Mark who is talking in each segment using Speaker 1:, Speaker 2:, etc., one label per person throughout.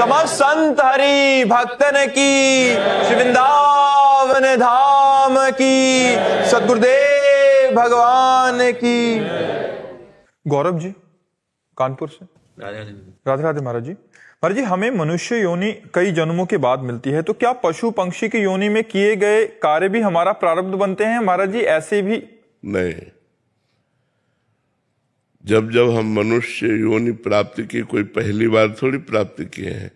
Speaker 1: समस्त संत हरि भक्तन की, श्री वृंदावन धाम की, सद्गुरुदेव भगवान की। गौरव जी कानपुर से। राधे राधे महाराज जी। महाराज जी, हमें मनुष्य योनि कई जन्मों के बाद मिलती है, तो क्या पशु पक्षी की योनि में किए गए कार्य भी हमारा प्रारब्ध बनते हैं महाराज जी? ऐसे भी
Speaker 2: नहीं, जब जब हम मनुष्य योनि प्राप्ति की, कोई पहली बार थोड़ी प्राप्ति किए हैं,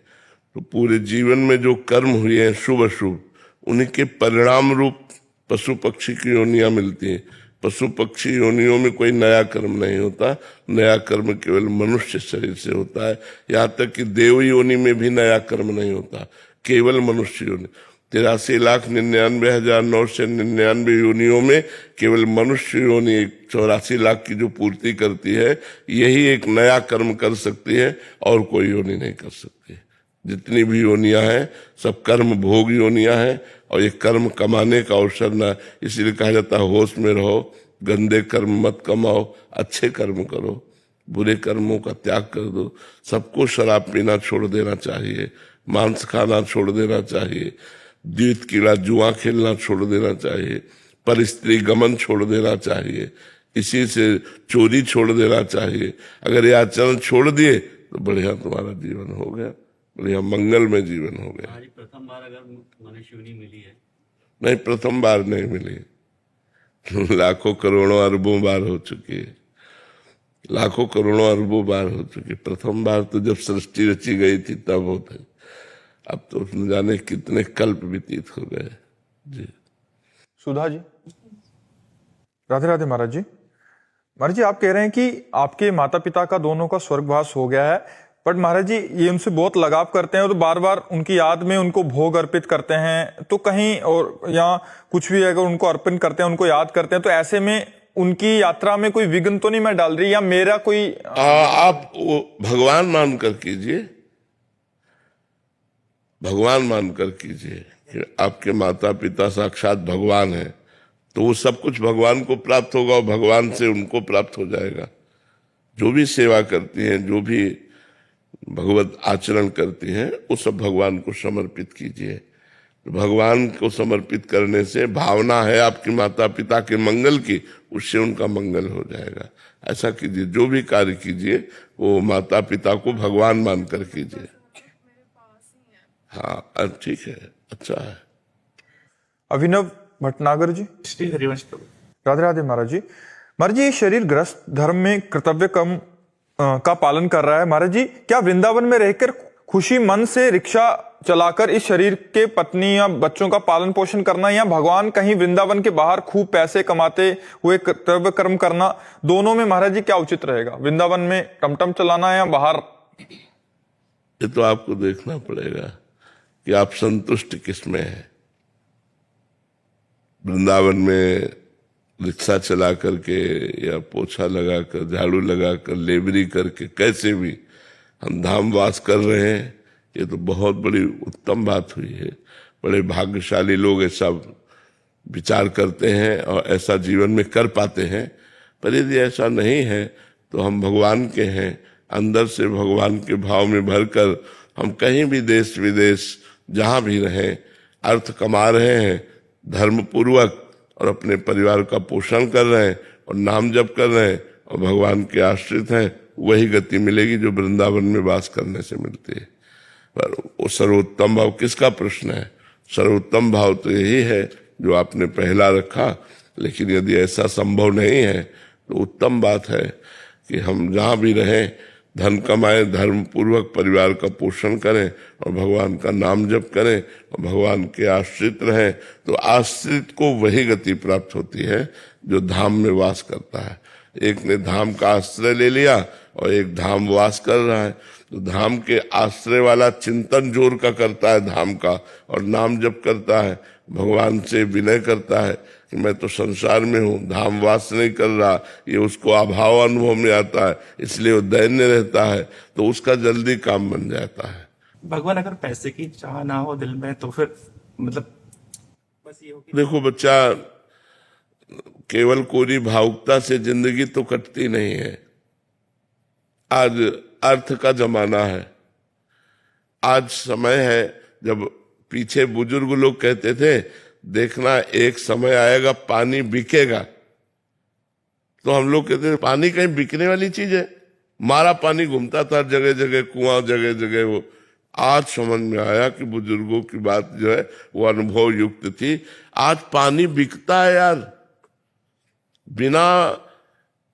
Speaker 2: तो पूरे जीवन में जो कर्म हुए हैं शुभ अशुभ, उन्हीं के परिणाम रूप पशु पक्षी की योनियां मिलती हैं। पशु पक्षी योनियों में कोई नया कर्म नहीं होता, नया कर्म केवल मनुष्य शरीर से होता है। यहाँ तक कि देव योनि में भी नया कर्म नहीं होता, केवल मनुष्य योनि। 83,99,999 योनियों में केवल मनुष्य योनि 84 लाख की जो पूर्ति करती है, यही एक नया कर्म कर सकती है, और कोई योनि नहीं कर सकती। जितनी भी योनियां हैं सब कर्म भोग योनियां हैं, और ये कर्म कमाने का अवसर ना, इसीलिए कहा जाता है होश में रहो, गंदे कर्म मत कमाओ, अच्छे कर्म करो, बुरे कर्मों का त्याग कर दो। सबको शराब पीना छोड़ देना चाहिए, मांस खाना छोड़ देना चाहिए, द्वैत कीड़ा जुआ खेलना छोड़ देना चाहिए, पर स्त्री गमन छोड़ देना चाहिए, इसी से चोरी छोड़ देना चाहिए। अगर ये आचरण छोड़ दिए तो बढ़िया तुम्हारा जीवन हो गया, बढ़िया मंगल में जीवन हो गया।
Speaker 3: प्रथम बार अगर मनुष्य योनि मिली है?
Speaker 2: नहीं, प्रथम बार नहीं मिली, लाखों करोड़ों अरबों बार हो चुकी है, लाखों करोड़ों अरबों बार हो चुकी। प्रथम बार तो जब सृष्टि रची गई थी तब होते, अब तो उसमें जाने कितने कल्प व्यतीत हो गए। जी
Speaker 1: सुधा जी। राधे राधे महाराज जी। महाराज जी, आप कह रहे हैं कि आपके माता पिता का दोनों का स्वर्गवास हो गया है, बट महाराज जी ये उनसे बहुत लगाव करते हैं, तो बार बार उनकी याद में उनको भोग अर्पित करते हैं, तो कहीं और या कुछ भी अगर उनको अर्पण करते हैं, उनको याद करते हैं, तो ऐसे में उनकी यात्रा में कोई विघ्न तो नहीं मैं डाल रही, या मेरा कोई
Speaker 2: आप वो भगवान मानकर कीजिए, भगवान मानकर कीजिए कि आपके माता पिता साक्षात भगवान है, तो वो सब कुछ भगवान को प्राप्त होगा और भगवान से उनको प्राप्त हो जाएगा। जो भी सेवा करती हैं, जो भी भगवत आचरण करती हैं, वो सब भगवान को समर्पित कीजिए। भगवान को समर्पित करने से भावना है आपके माता पिता के मंगल की, उससे उनका मंगल हो जाएगा। ऐसा कीजिए, जो भी कार्य कीजिए वो माता पिता को भगवान मानकर कीजिए। हाँ ठीक है, अच्छा है।
Speaker 1: अभिनव भटनागर जी।
Speaker 3: श्री हरिवंश प्रभु।
Speaker 1: राधे राधे महाराज जी। महाराज जी, शरीर ग्रस्त धर्म में कर्तव्य कम का पालन कर रहा है, महाराज जी क्या वृंदावन में रहकर खुशी मन से रिक्शा चलाकर इस शरीर के पत्नी या बच्चों का पालन पोषण करना, या भगवान कहीं वृंदावन के बाहर खूब पैसे कमाते हुए कर्तव्य कर्म करना, दोनों में महाराज जी क्या उचित रहेगा? वृंदावन में टमटम चलाना या बाहर?
Speaker 2: ये तो आपको देखना पड़ेगा कि आप संतुष्ट किसमें हैं। वृंदावन में रिक्शा चला करके या पोछा लगाकर, झाड़ू लगाकर, लेबरी करके, कैसे भी हम धाम वास कर रहे हैं, ये तो बहुत बड़ी उत्तम बात हुई है। बड़े भाग्यशाली लोग ऐसा विचार करते हैं और ऐसा जीवन में कर पाते हैं। पर यदि ऐसा नहीं है तो हम भगवान के हैं, अंदर से भगवान के भाव में भरकर हम कहीं भी देश विदेश जहाँ भी रहें, अर्थ कमा रहे हैं धर्म पूर्वक, और अपने परिवार का पोषण कर रहे हैं और नाम जप कर रहे हैं और भगवान के आश्रित हैं, वही गति मिलेगी जो वृंदावन में वास करने से मिलती है। पर वो सर्वोत्तम भाव किसका प्रश्न है? सर्वोत्तम भाव तो यही है जो आपने पहला रखा। लेकिन यदि ऐसा संभव नहीं है तो उत्तम बात है कि हम जहाँ भी रहें धन कमाएं, धर्म पूर्वक परिवार का पोषण करें और भगवान का नाम जप करें और भगवान के आश्रित रहें। तो आश्रित को वही गति प्राप्त होती है जो धाम में वास करता है। एक ने धाम का आश्रय ले लिया और एक धाम वास कर रहा है, तो धाम के आश्रय वाला चिंतन जोर का करता है धाम का, और नाम जप करता है, भगवान से विनय करता है कि मैं तो संसार में हूँ, धाम वास नहीं कर रहा, ये उसको अभाव अनुभव में आता है, इसलिए वो दैन्य रहता है, तो उसका जल्दी काम बन जाता है।
Speaker 3: भगवान अगर पैसे की चाह ना हो दिल में तो फिर मतलब बस ये हो कि
Speaker 2: देखो बच्चा, केवल कोरी भावुकता से जिंदगी तो कटती नहीं है। आज अर्थ का जमाना है, आज समय है जब पीछे बुजुर्ग लोग कहते थे देखना एक समय आएगा पानी बिकेगा, तो हम लोग कहते थे पानी कहीं बिकने वाली चीज है? मारा पानी घूमता था जगह जगह, कुआं जगह जगह। वो आज समझ में आया कि बुजुर्गों की बात जो है वो अनुभव युक्त थी। आज पानी बिकता है यार, बिना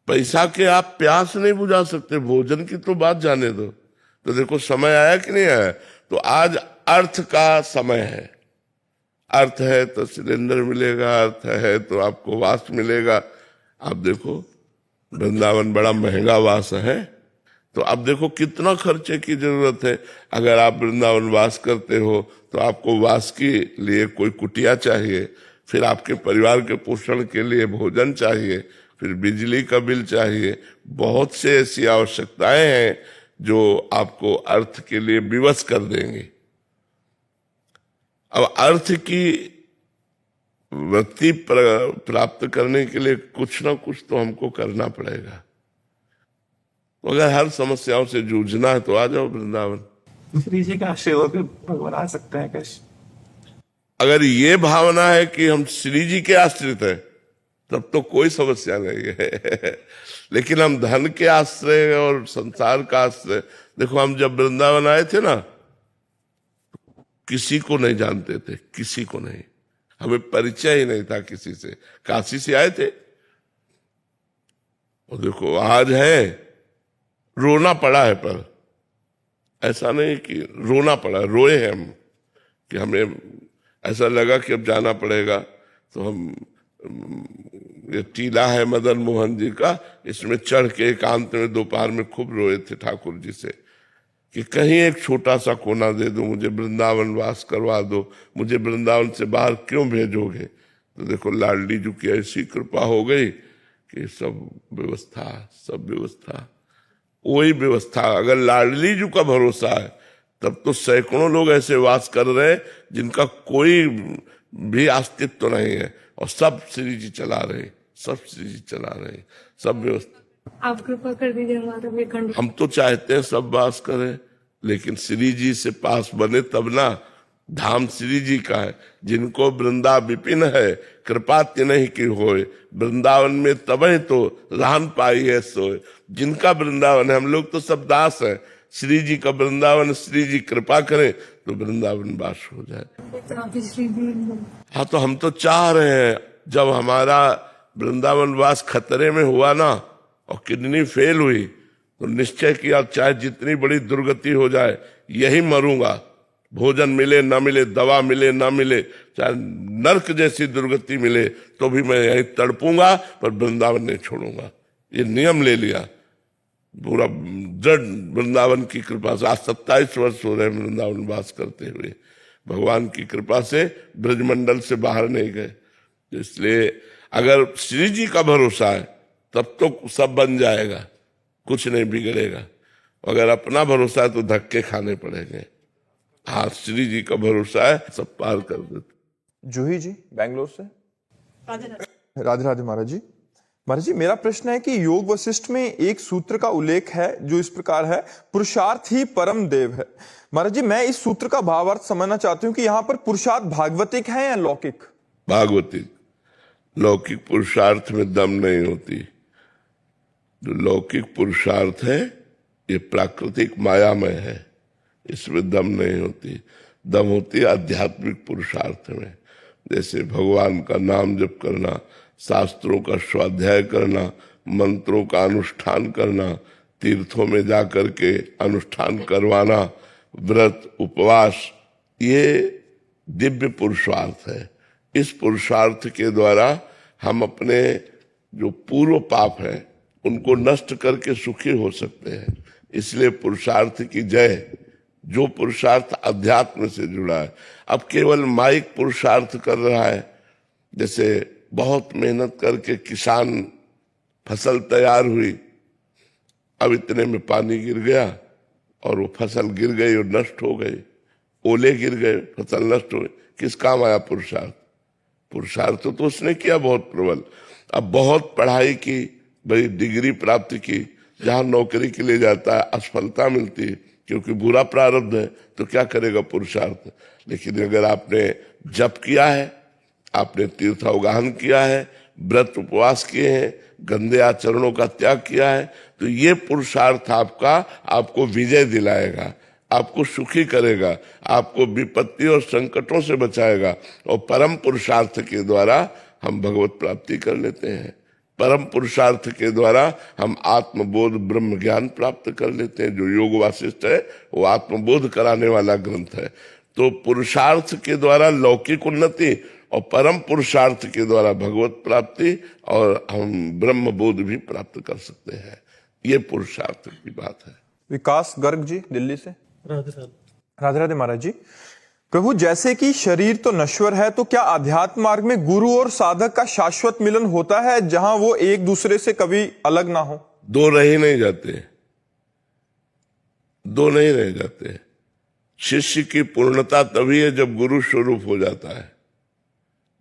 Speaker 2: पैसा के आप प्यास नहीं बुझा सकते, भोजन की तो बात जाने दो। तो देखो समय आया कि नहीं आया। तो आज अर्थ का समय है। अर्थ है तो सिलेंडर मिलेगा, अर्थ है तो आपको वास मिलेगा। आप देखो वृंदावन बड़ा महंगा वास है, तो अब देखो कितना खर्चे की जरूरत है। अगर आप वृंदावन वास करते हो तो आपको वास के लिए कोई कुटिया चाहिए, फिर आपके परिवार के पोषण के लिए भोजन चाहिए, फिर बिजली का बिल चाहिए। बहुत से ऐसी आवश्यकताएं हैं जो आपको अर्थ के लिए विवश कर देंगे। अब अर्थ की वृत्ति प्राप्त करने के लिए कुछ ना कुछ तो हमको करना पड़ेगा। तो अगर हर समस्याओं से जूझना है तो आ जाओ वृंदावन।
Speaker 3: श्री जी का आश्रय होकर भगवान आ सकते हैं कैसे?
Speaker 2: अगर ये भावना है कि हम श्री जी के आश्रित हैं तब तो कोई समस्या नहीं है। लेकिन हम धन के आश्रय और संसार का आश्रय, देखो हम जब वृंदावन आए थे ना, किसी को नहीं जानते थे, किसी को नहीं, हमें परिचय ही नहीं था किसी से। काशी से आए थे और देखो आज है, रोना पड़ा है, पर ऐसा नहीं कि रोना पड़ा, रोए हैं हम कि हमें ऐसा लगा कि अब जाना पड़ेगा। तो हम, ये टीला है मदन मोहन जी का, इसमें चढ़ के एकांत में दोपहर में खूब रोए थे ठाकुर जी से कि कहीं एक छोटा सा कोना दे दो, मुझे वृंदावन वास करवा दो, मुझे वृंदावन से बाहर क्यों भेजोगे। तो देखो लाडली जी की ऐसी कृपा हो गई कि सब व्यवस्था वही व्यवस्था। अगर लाडली जी का भरोसा है तब तो सैकड़ों लोग ऐसे वास कर रहे हैं जिनका कोई भी अस्तित्व तो नहीं है, और सब श्री जी चला रहे, सब व्यवस्था।
Speaker 4: आप कृपा कर दीजिए हमारा भी खंड।
Speaker 2: हम तो चाहते हैं सब वास करें, लेकिन श्री जी से पास बने तब ना। धाम श्री जी का है, जिनको वृंदा विपिन है, कृपात्य नहीं की होए, वृंदावन में तबे तो रान पाई है सोए। जिनका वृंदावन है, हम लोग तो सब दास हैं, श्री जी का वृंदावन, श्री जी कृपा करें तो वृंदावन वास हो जाए। हाँ, तो हम तो चाह रहे हैं, जब हमारा वृंदावन वास खतरे में हुआ ना और किडनी फेल हुई, तो निश्चय किया चाहे जितनी बड़ी दुर्गति हो जाए यही मरूंगा, भोजन मिले ना मिले, दवा मिले ना मिले, चाहे नरक जैसी दुर्गति मिले तो भी मैं यही तड़पूंगा, पर वृंदावन नहीं छोड़ूंगा। ये नियम ले लिया पूरा दृढ़ वृंदावन की कृपा से। आज 27 वर्ष हो रहे वृंदावन वास करते हुए, भगवान की कृपा से ब्रजमंडल से बाहर नहीं गए। इसलिए अगर श्री जी का भरोसा है तब तो सब बन जाएगा, कुछ नहीं बिगड़ेगा। अगर अपना भरोसा है तो धक्के खाने पड़ेंगे। हाँ, श्री जी का भरोसा है, सब पार कर देते।
Speaker 1: जूही जी बेंगलोर से। राधे राधे महाराज जी। महाराज जी, मेरा प्रश्न है कि योग वशिष्ठ में एक सूत्र का उल्लेख है जो इस प्रकार है, पुरुषार्थ ही परम देव है। महाराज जी, मैं इस सूत्र का भावार्थ समझना चाहती हूँ कि यहाँ पर पुरुषार्थ भागवतिक है या लौकिक?
Speaker 2: भागवतिक। लौकिक पुरुषार्थ में दम नहीं होती। जो लौकिक पुरुषार्थ है ये प्राकृतिक मायामय है, इसमें दम नहीं होती। दम होती है आध्यात्मिक पुरुषार्थ में, जैसे भगवान का नाम जप करना, शास्त्रों का स्वाध्याय करना, मंत्रों का अनुष्ठान करना, तीर्थों में जाकर के अनुष्ठान करवाना, व्रत उपवास, ये दिव्य पुरुषार्थ है। इस पुरुषार्थ के द्वारा हम अपने जो पूर्व पाप है उनको नष्ट करके सुखी हो सकते हैं। इसलिए पुरुषार्थ की जय। जो पुरुषार्थ अध्यात्म से जुड़ा है, अब केवल माइक पुरुषार्थ कर रहा है, जैसे बहुत मेहनत करके किसान फसल तैयार हुई, अब इतने में पानी गिर गया और वो फसल गिर गई और नष्ट हो गई, ओले गिर गए, फसल नष्ट हो गई, किस काम आया पुरुषार्थ? पुरुषार्थ तो उसने किया बहुत प्रबल। अब बहुत पढ़ाई की, बड़ी डिग्री प्राप्त की, जहां नौकरी के लिए जाता है असफलता मिलती है, क्योंकि बुरा प्रारब्ध है तो क्या करेगा पुरुषार्थ। लेकिन अगर आपने जप किया है, आपने तीर्थावगाहन किया है, व्रत उपवास किए हैं, गंदे आचरणों का त्याग किया है, तो ये पुरुषार्थ आपको विजय दिलाएगा, आपको सुखी करेगा, आपको विपत्ति और संकटों से बचाएगा। और परम पुरुषार्थ के द्वारा हम भगवत प्राप्ति कर लेते हैं। परम पुरुषार्थ के द्वारा हम आत्मबोध ब्रह्म ज्ञान प्राप्त कर लेते हैं। जो योग वासिष्ठ है वो आत्मबोध कराने वाला ग्रंथ है। तो पुरुषार्थ के द्वारा लौकिक उन्नति और परम पुरुषार्थ के द्वारा भगवत प्राप्ति और हम ब्रह्म बोध भी प्राप्त कर सकते हैं। ये पुरुषार्थ की बात है।
Speaker 1: विकास गर्ग जी दिल्ली से।
Speaker 3: राधे राधे।
Speaker 1: राधे राधे महाराज जी। प्रभु, जैसे कि शरीर तो नश्वर है, तो क्या आध्यात्म मार्ग में गुरु और साधक का शाश्वत मिलन होता है जहां वो एक दूसरे से कभी अलग ना हो?
Speaker 2: दो रह ही नहीं जाते, दो नहीं रह जाते। शिष्य की पूर्णता तभी है जब गुरु स्वरूप हो जाता है।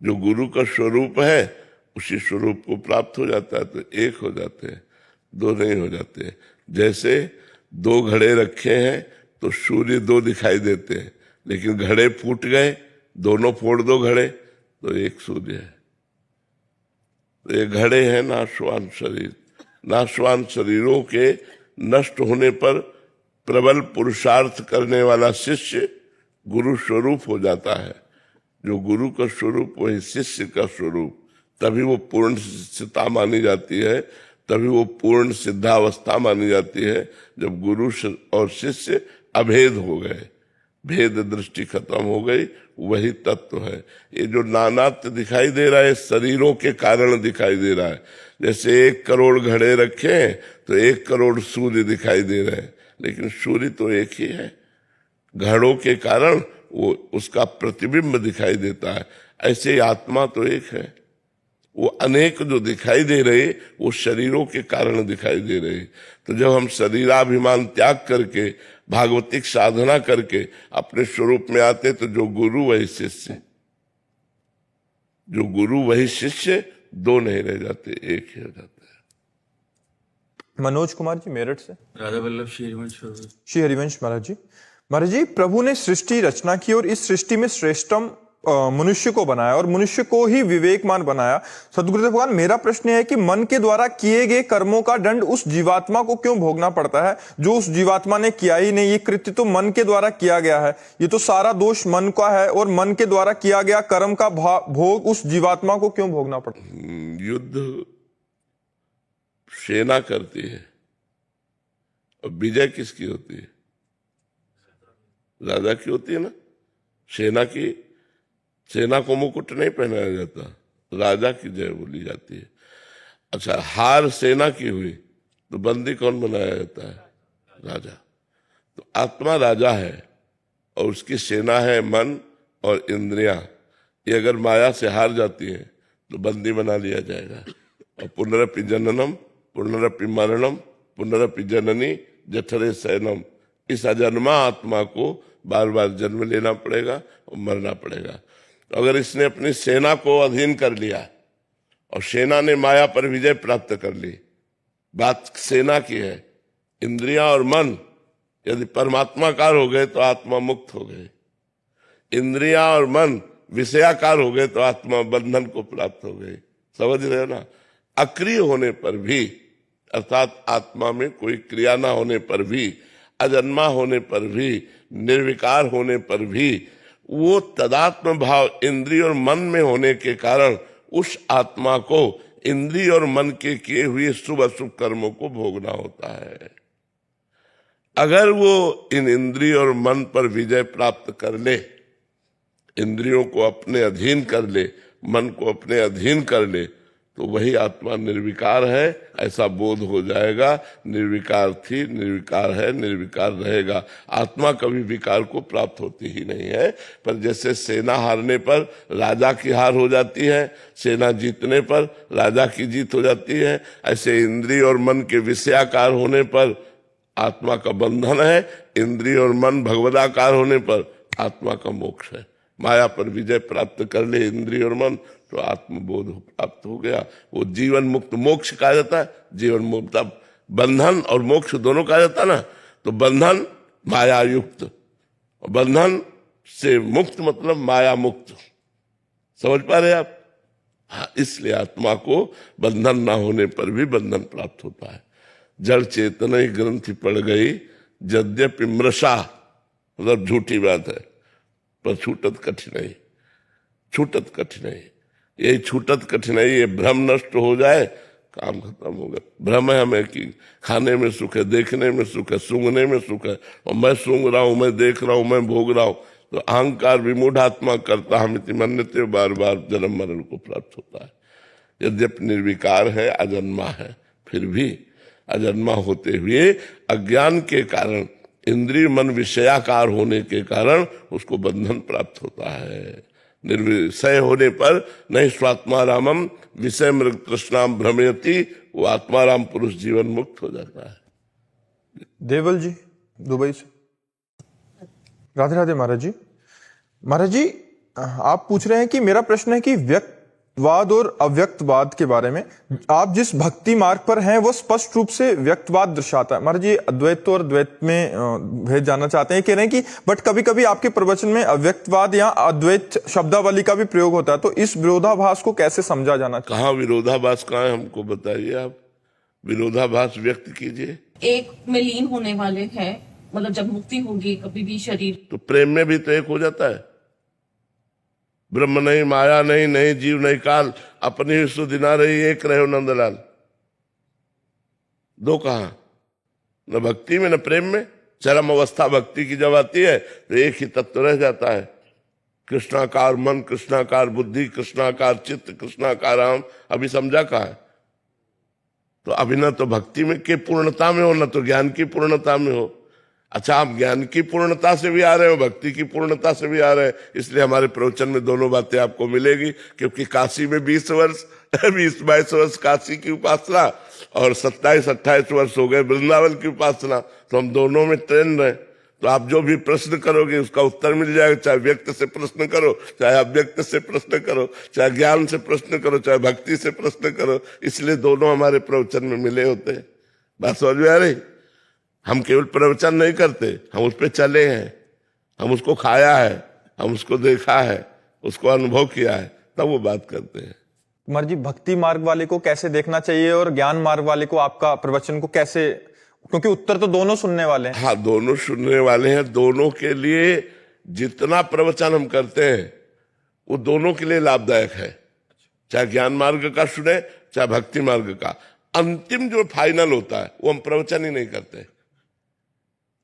Speaker 2: जो गुरु का स्वरूप है उसी स्वरूप को प्राप्त हो जाता है, तो एक हो जाते हैं, दो नहीं हो जाते। जैसे दो घड़े रखे हैं तो सूर्य दो दिखाई देते हैं, लेकिन घड़े फूट गए, दोनों फोड़ दो घड़े तो एक सूर्य है। तो ये घड़े हैं नाशवान शरीर। नाशवान शरीरों के नष्ट होने पर प्रबल पुरुषार्थ करने वाला शिष्य गुरु स्वरूप हो जाता है। जो गुरु का स्वरूप वही शिष्य का स्वरूप, तभी वो पूर्ण शिष्यता मानी जाती है, तभी वो पूर्ण सिद्धावस्था मानी जाती है, जब गुरु और शिष्य अभेद हो गए, भेद दृष्टि खत्म हो गई, वही तत्व है। ये जो नानात्व दिखाई दे रहा है शरीरों के कारण दिखाई दे रहा है। जैसे 1 करोड़ घड़े रखे हैं तो 1 करोड़ सूर्य दिखाई दे रहे हैं, लेकिन सूर्य तो एक ही है। घड़ों के कारण वो उसका प्रतिबिंब दिखाई देता है। ऐसे ही आत्मा तो एक है, वो अनेक जो दिखाई दे रहे वो शरीरों के कारण दिखाई दे रहे। तो जब हम शरीराभिमान त्याग करके भागवतिक साधना करके अपने स्वरूप में आते, तो जो गुरु वही शिष्य, जो गुरु वही शिष्य, दो नहीं रह जाते, एक ही हो जाते हैं।
Speaker 1: मनोज कुमार जी मेरठ से।
Speaker 3: राधा वल्लभ श्री हरिवंश।
Speaker 1: श्री हरिवंश महाराज जी। महाराज जी, प्रभु ने सृष्टि रचना की और इस सृष्टि में श्रेष्ठम मनुष्य को बनाया और मनुष्य को ही विवेकमान बनाया। सद्गुरुदेव भगवान, मेरा प्रश्न है कि मन के द्वारा किए गए कर्मों का दंड उस जीवात्मा को क्यों भोगना पड़ता है जो उस जीवात्मा ने किया ही नहीं? ये कृत्य तो मन के द्वारा किया गया है, ये तो सारा दोष मन का है, और मन के द्वारा किया गया कर्म का भोग उस जीवात्मा को क्यों भोगना पड़ता है?
Speaker 2: युद्ध सेना करती है और विजय किसकी होती है? राजा की होती है ना। सेना को मुकुट नहीं पहनाया जाता, राजा की जय बोली जाती है। अच्छा, हार सेना की हुई तो बंदी कौन बनाया जाता है? राजा। तो आत्मा राजा है और उसकी सेना है मन और इंद्रियां। ये अगर माया से हार जाती है तो बंदी बना लिया जाएगा। और पुनरपि जननम पुनरपि मरणम पुनरपि जननी जठरे शयनम, इस अजन्मा आत्मा को बार बार जन्म लेना पड़ेगा और मरना पड़ेगा। तो अगर इसने अपनी सेना को अधीन कर लिया और सेना ने माया पर विजय प्राप्त कर ली, बात सेना की है। इंद्रियां और मन यदि परमात्माकार हो गए तो आत्मा मुक्त हो गई। इंद्रियां और मन विषयाकार हो गए तो आत्मा बंधन को प्राप्त हो गई। समझ रहे हो ना। अक्रिय होने पर भी, अर्थात आत्मा में कोई क्रिया ना होने पर भी, अजन्मा होने पर भी, निर्विकार होने पर भी, वो तदात्म भाव इंद्रिय और मन में होने के कारण उस आत्मा को इंद्रिय और मन के किए हुए शुभ अशुभ कर्मों को भोगना होता है। अगर वो इन इंद्रिय और मन पर विजय प्राप्त कर ले, इंद्रियों को अपने अधीन कर ले, मन को अपने अधीन कर ले, तो वही आत्मा निर्विकार है ऐसा बोध हो जाएगा। निर्विकार थी, निर्विकार है, निर्विकार रहेगा। आत्मा कभी विकार को प्राप्त होती ही नहीं है। पर जैसे सेना हारने पर राजा की हार हो जाती है, सेना जीतने पर राजा की जीत हो जाती है, ऐसे इंद्रिय और मन के विषयाकार होने पर आत्मा का बंधन है, इंद्रिय और मन भगवदाकार होने पर आत्मा का मोक्ष है। माया पर विजय प्राप्त कर ले इंद्रिय और मन तो आत्मबोध प्राप्त हो गया। वो जीवन मुक्त मोक्ष कहा जाता है। जीवन मुक्त, बंधन और मोक्ष दोनों कहा जाता है ना। तो बंधन माया युक्त। बंधन से मुक्त मतलब माया मुक्त। समझ पा रहे आप? हाँ, इसलिए आत्मा को बंधन ना होने पर भी बंधन प्राप्त होता है। जड़ चेतना ही ग्रंथि पड़ गई, यद्यपि मृषा, मतलब झूठी बात है, पर छूटत कठिनाई, छूटत कठिनाई। यही छूटत कठिनाई, ये भ्रम नष्ट हो जाए, काम खत्म हो गया। भ्रम है हमें कि खाने में सुख है, देखने में सुख है, सूंघने में सुख है, और मैं सूंघ रहा हूं, मैं देख रहा हूं, मैं भोग रहा हूं, तो अहंकार विमूढ़ आत्मा करता हम इति मन्यते, बार बार जन्म मरण को प्राप्त होता है। यद्यपि निर्विकार है, अजन्मा है, फिर भी अजन्मा होते हुए अज्ञान के कारण, इंद्रिय मन विषयाकार होने के कारण उसको बंधन प्राप्त होता है। निर्विषय होने पर नहीं स्वात्मारामम विषय मृग तृष्णाम भ्रमयति, वो आत्माराम पुरुष जीवन मुक्त हो जाता है।
Speaker 1: देवल जी दुबई से। राधे राधे महाराज जी। महाराज जी, आप पूछ रहे हैं कि मेरा प्रश्न है कि व्यक्तवाद और अव्यक्तवाद के बारे में, आप जिस भक्ति मार्ग पर हैं वो स्पष्ट रूप से व्यक्तवाद दर्शाता है। महाराज जी अद्वैत और द्वैत में भेद जानना चाहते हैं, कह रहे हैं कि बट कभी कभी आपके प्रवचन में अव्यक्तवाद या अद्वैत शब्दावली का भी प्रयोग होता है, तो इस विरोधाभास को कैसे समझा जाना चाहिए?
Speaker 2: कहाँ विरोधाभास कहाँ है, हमको बताइए आप। विरोधाभास व्यक्त कीजिए।
Speaker 5: एक में लीन होने वाले हैं, मतलब जब मुक्ति होगी कभी भी शरीर,
Speaker 2: तो प्रेम में भी तो एक हो जाता है। ब्रह्म नहीं, माया नहीं, नहीं जीव नहीं काल, अपनी ही सुधि ना रही, एक रहे हो नंदलाल। दो कहा, न भक्ति में न प्रेम में। चरम अवस्था भक्ति की जब आती है तो एक ही तत्व रह जाता है, कृष्णाकार मन, कृष्णाकार बुद्धि, कृष्णाकार चित्त, कृष्णाकार आम। अभी समझा कहा है? तो अभी न तो भक्ति में के पूर्णता में हो, न तो ज्ञान की पूर्णता में हो। अच्छा, आप ज्ञान की पूर्णता से भी आ रहे हो, भक्ति की पूर्णता से भी आ रहे हैं, इसलिए हमारे प्रवचन में दोनों बातें आपको मिलेगी। क्योंकि काशी में 20 वर्ष 20-22 वर्ष काशी की उपासना और 27-28 वर्ष हो गए वृंदावन की उपासना, तो हम दोनों में ट्रेन रहे। तो आप जो भी प्रश्न करोगे उसका उत्तर मिल जाएगा, चाहे व्यक्त से प्रश्न करो, चाहे अव्यक्त से प्रश्न करो, चाहे ज्ञान से प्रश्न करो, चाहे भक्ति से प्रश्न करो। इसलिए दोनों हमारे प्रवचन में मिले होते हैं। बात समझ में आ रही? हम केवल प्रवचन नहीं करते, हम उस पर चले हैं, हम उसको खाया है, हम उसको देखा है, उसको अनुभव किया है, तब वो बात करते हैं।
Speaker 1: कुमार जी, भक्ति मार्ग वाले को कैसे देखना चाहिए और ज्ञान मार्ग वाले को आपका प्रवचन को कैसे, क्योंकि उत्तर तो दोनों सुनने वाले हैं।
Speaker 2: हाँ, दोनों सुनने वाले हैं। दोनों के लिए जितना प्रवचन हम करते हैं वो दोनों के लिए लाभदायक है, चाहे ज्ञान मार्ग का सुने चाहे भक्ति मार्ग का। अंतिम जो फाइनल होता है वो हम प्रवचन ही नहीं करते,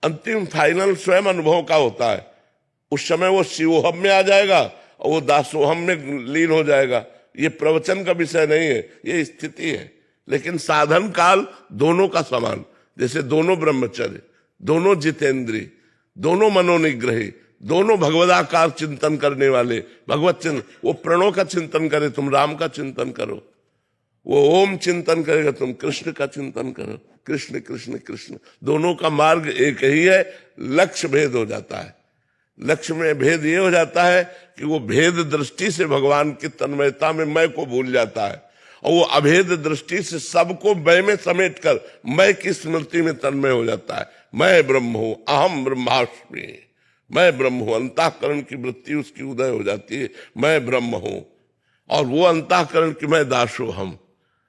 Speaker 2: अंतिम फाइनल स्वयं अनुभव का होता है। उस समय वो शिवोहम में आ जाएगा और वो दासोहम में लीन हो जाएगा। ये प्रवचन का विषय नहीं है, ये स्थिति है। लेकिन साधन काल दोनों का समान, जैसे दोनों ब्रह्मचर्य, दोनों जितेंद्री, दोनों मनोनिग्रही, दोनों भगवदाकार चिंतन करने वाले, भगवत चिंतन, वो प्रणव का चिंतन करे, तुम राम का चिंतन करो। वो ओम चिंतन करेगा, तुम कृष्ण का चिंतन करो। कृष्ण कृष्ण कृष्ण, दोनों का मार्ग एक ही है। लक्ष्य भेद हो जाता है। लक्ष्य में भेद ये हो जाता है कि वो भेद दृष्टि से भगवान की तन्मयता में मैं को भूल जाता है, और वो अभेद दृष्टि से सबको मैं में समेट कर मैं की स्मृति में तन्मय हो जाता है। मैं ब्रह्म हूं, अहम ब्रह्मास्मि, मैं ब्रह्म हूं। अंतःकरण की वृत्ति उसकी उदय हो जाती है, मैं ब्रह्म हूं, और वो अंतःकरण की मैं दासो हम।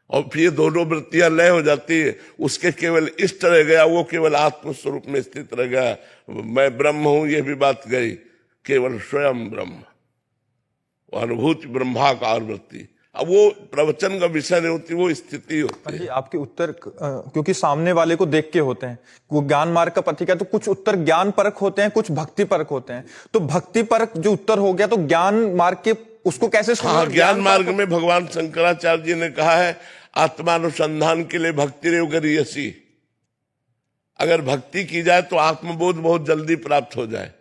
Speaker 2: और फिर दोनों वृत्तियां लय हो जाती है। उसके केवल इष्ट रह गया, वो केवल आत्मस्वरूप में स्थित रह गया। मैं ब्रह्म हूं, ये भी बात गई, केवल स्वयं ब्रह्म, अनुभूति ब्रह्माकार वृत्ति। अब वो प्रवचन का विषय नहीं होती, वो स्थिति होती है।
Speaker 1: आपके उत्तर क्योंकि सामने वाले को देख के होते हैं, वो ज्ञान मार्ग का पथिक है, तो कुछ उत्तर ज्ञान परक होते हैं, कुछ भक्ति परक होते हैं। तो भक्ति परक जो उत्तर हो गया, तो ज्ञान मार्ग के उसको कैसे सुनना?
Speaker 2: हाँ, ज्ञान मार्ग में भगवान शंकराचार्य जी ने कहा है, आत्मानुसंधान के लिए भक्ति रेव करियसी। अगर भक्ति की जाए तो आत्मबोध बहुत जल्दी प्राप्त हो जाए,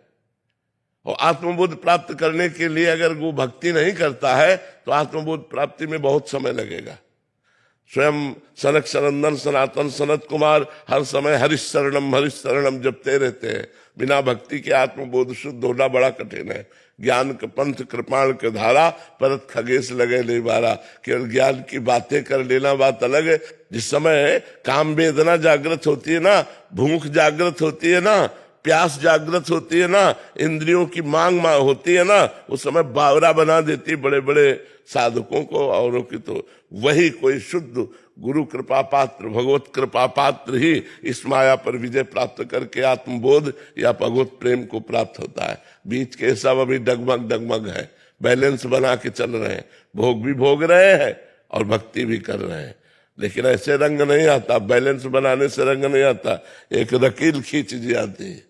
Speaker 2: और आत्मबोध प्राप्त करने के लिए अगर वो भक्ति नहीं करता है तो आत्मबोध प्राप्ति में बहुत समय लगेगा। स्वयं सनक सनंदन सनातन सनत कुमार हर समय हरिश शरणम जपते रहते हैं। बिना भक्ति के आत्मबोध शुद्ध होना बड़ा कठिन है। ज्ञान के पंथ कृपाण के धारा परत खगेश लगे ले बारा। केवल ज्ञान की बातें कर लेना बात अलग है। जिस समय काम वेदना जागृत होती है ना, भूख जागृत होती है ना, प्यास जागृत होती है ना, इंद्रियों की मांग होती है ना, उस समय बावरा बना देती बड़े बड़े साधकों को, औरों की। तो वही कोई शुद्ध गुरु कृपा पात्र, भगवत कृपा पात्र ही इस माया पर विजय प्राप्त करके आत्मबोध या भगवत प्रेम को प्राप्त होता है। बीच के सब अभी डगमग डगमग है, बैलेंस बना के चल रहे हैं, भोग भी भोग रहे हैं और भक्ति भी कर रहे हैं, लेकिन ऐसे रंग नहीं आता। बैलेंस बनाने से रंग नहीं आता, एक रकील खींच दी आती है।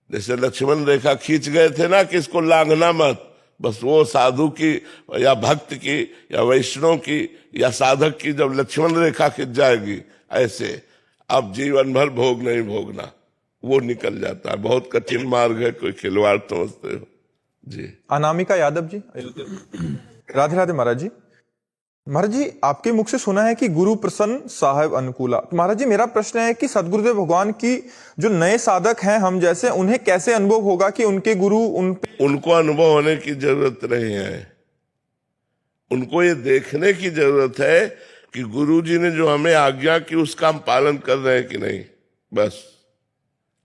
Speaker 2: जैसे लक्ष्मण रेखा खींच गए थे ना कि इसको लांघना मत, बस वो साधु की या भक्त की या वैष्णव की या साधक की जब लक्ष्मण रेखा खिंच जाएगी, ऐसे अब जीवन भर भोग नहीं भोगना, वो निकल जाता है। बहुत कठिन मार्ग है, कोई खिलवाड़ समझते हो जी।
Speaker 1: अनामिका यादव जी, राधे राधे महाराज जी। महाराज जी, आपके मुख से सुना है कि गुरु प्रसन्न साहेब अनुकूला। महाराज जी, मेरा प्रश्न है कि सदगुरुदेव भगवान की जो नए साधक हैं हम जैसे, उन्हें कैसे अनुभव होगा कि उनके गुरु
Speaker 2: उनको अनुभव होने की जरूरत नहीं है। उनको ये देखने की जरूरत है कि गुरु जी ने जो हमें आज्ञा की उसका हम पालन कर रहे हैं कि नहीं, बस।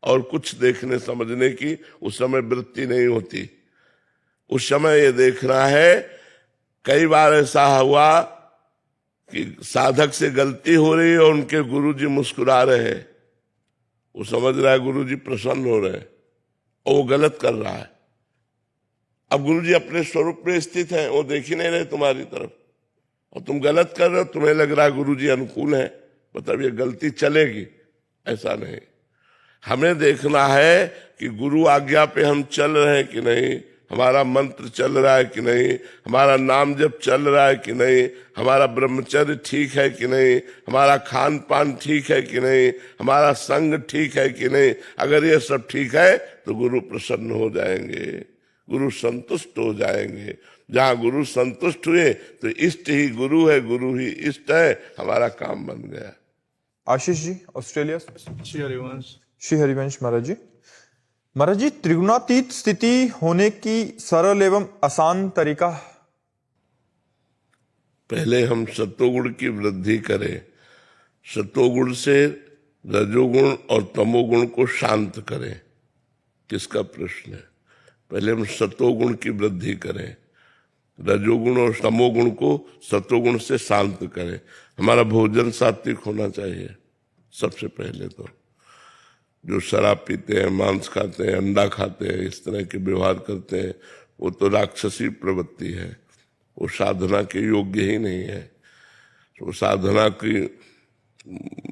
Speaker 2: और कुछ देखने समझने की उस समय वृत्ति नहीं होती। उस समय ये देखना है, कई बार ऐसा हुआ कि साधक से गलती हो रही है और उनके गुरुजी मुस्कुरा रहे हैं, वो समझ रहा है गुरुजी प्रसन्न हो रहे हैं और वो गलत कर रहा है। अब गुरुजी अपने स्वरूप में स्थित हैं, वो देख ही नहीं रहे तुम्हारी तरफ और तुम गलत कर रहे हो, तुम्हें लग रहा है गुरुजी अनुकूल है, मतलब ये गलती चलेगी। ऐसा नहीं, हमें देखना है कि गुरु आज्ञा पे हम चल रहे हैं कि नहीं, हमारा मंत्र चल रहा है कि नहीं, हमारा नाम जप चल रहा है कि नहीं, हमारा ब्रह्मचर्य ठीक है कि नहीं, हमारा खान पान ठीक है कि नहीं, हमारा संग ठीक है कि नहीं। अगर ये सब ठीक है तो गुरु प्रसन्न हो जाएंगे, गुरु संतुष्ट हो जाएंगे। जहां गुरु संतुष्ट हुए तो इष्ट ही गुरु है, गुरु ही इष्ट है, हमारा काम बन गया।
Speaker 1: आशीष जी, ऑस्ट्रेलिया से।
Speaker 3: श्री हरिवंश।
Speaker 1: श्री हरिवंश महाराज जी। महाराज जी, त्रिगुणातीत स्थिति होने की सरल एवं आसान तरीका।
Speaker 2: पहले हम सत्वगुण की वृद्धि करें, सत्वगुण से रजोगुण और तमोगुण को शांत करें। किसका प्रश्न है? पहले हम सत्वगुण की वृद्धि करें, रजोगुण और तमोगुण को सत्वगुण से शांत करें। हमारा भोजन सात्विक होना चाहिए सबसे पहले। तो जो शराब पीते हैं, मांस खाते हैं, अंडा खाते हैं, इस तरह के व्यवहार करते हैं, वो तो राक्षसी प्रवृत्ति है, वो साधना के योग्य ही नहीं है। तो साधना की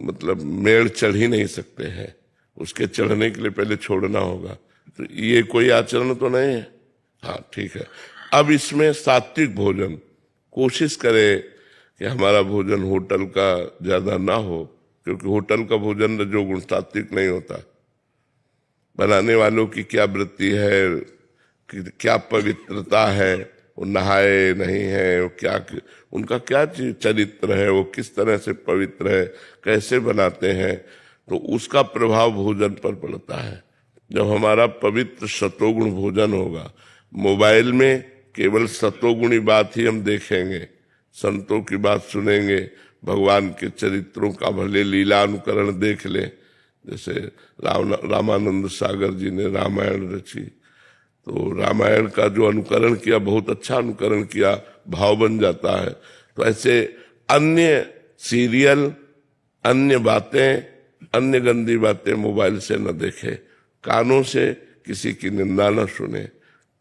Speaker 2: मतलब मेड़ चढ़ ही नहीं सकते हैं, उसके चढ़ने के लिए पहले छोड़ना होगा। तो ये कोई आचरण तो नहीं है। हाँ ठीक है। अब इसमें सात्विक भोजन, कोशिश करें कि हमारा भोजन होटल का ज्यादा ना हो, क्योंकि होटल का भोजन रजोगुण सात्विक नहीं होता। बनाने वालों की क्या वृत्ति है, कि क्या पवित्रता है, वो नहाए नहीं है, वो क्या उनका क्या चरित्र है, वो किस तरह से पवित्र है, कैसे बनाते हैं, तो उसका प्रभाव भोजन पर पड़ता है। जब हमारा पवित्र सतोगुण भोजन होगा, मोबाइल में केवल सतोगुणी बात ही हम देखेंगे, संतों की बात सुनेंगे, भगवान के चरित्रों का भले लीला अनुकरण देख ले। जैसे रामानंद सागर जी ने रामायण रची, तो रामायण का जो अनुकरण किया, बहुत अच्छा अनुकरण किया, भाव बन जाता है। तो ऐसे अन्य सीरियल, अन्य बातें, अन्य गंदी बातें मोबाइल से न देखे, कानों से किसी की निंदा न सुने,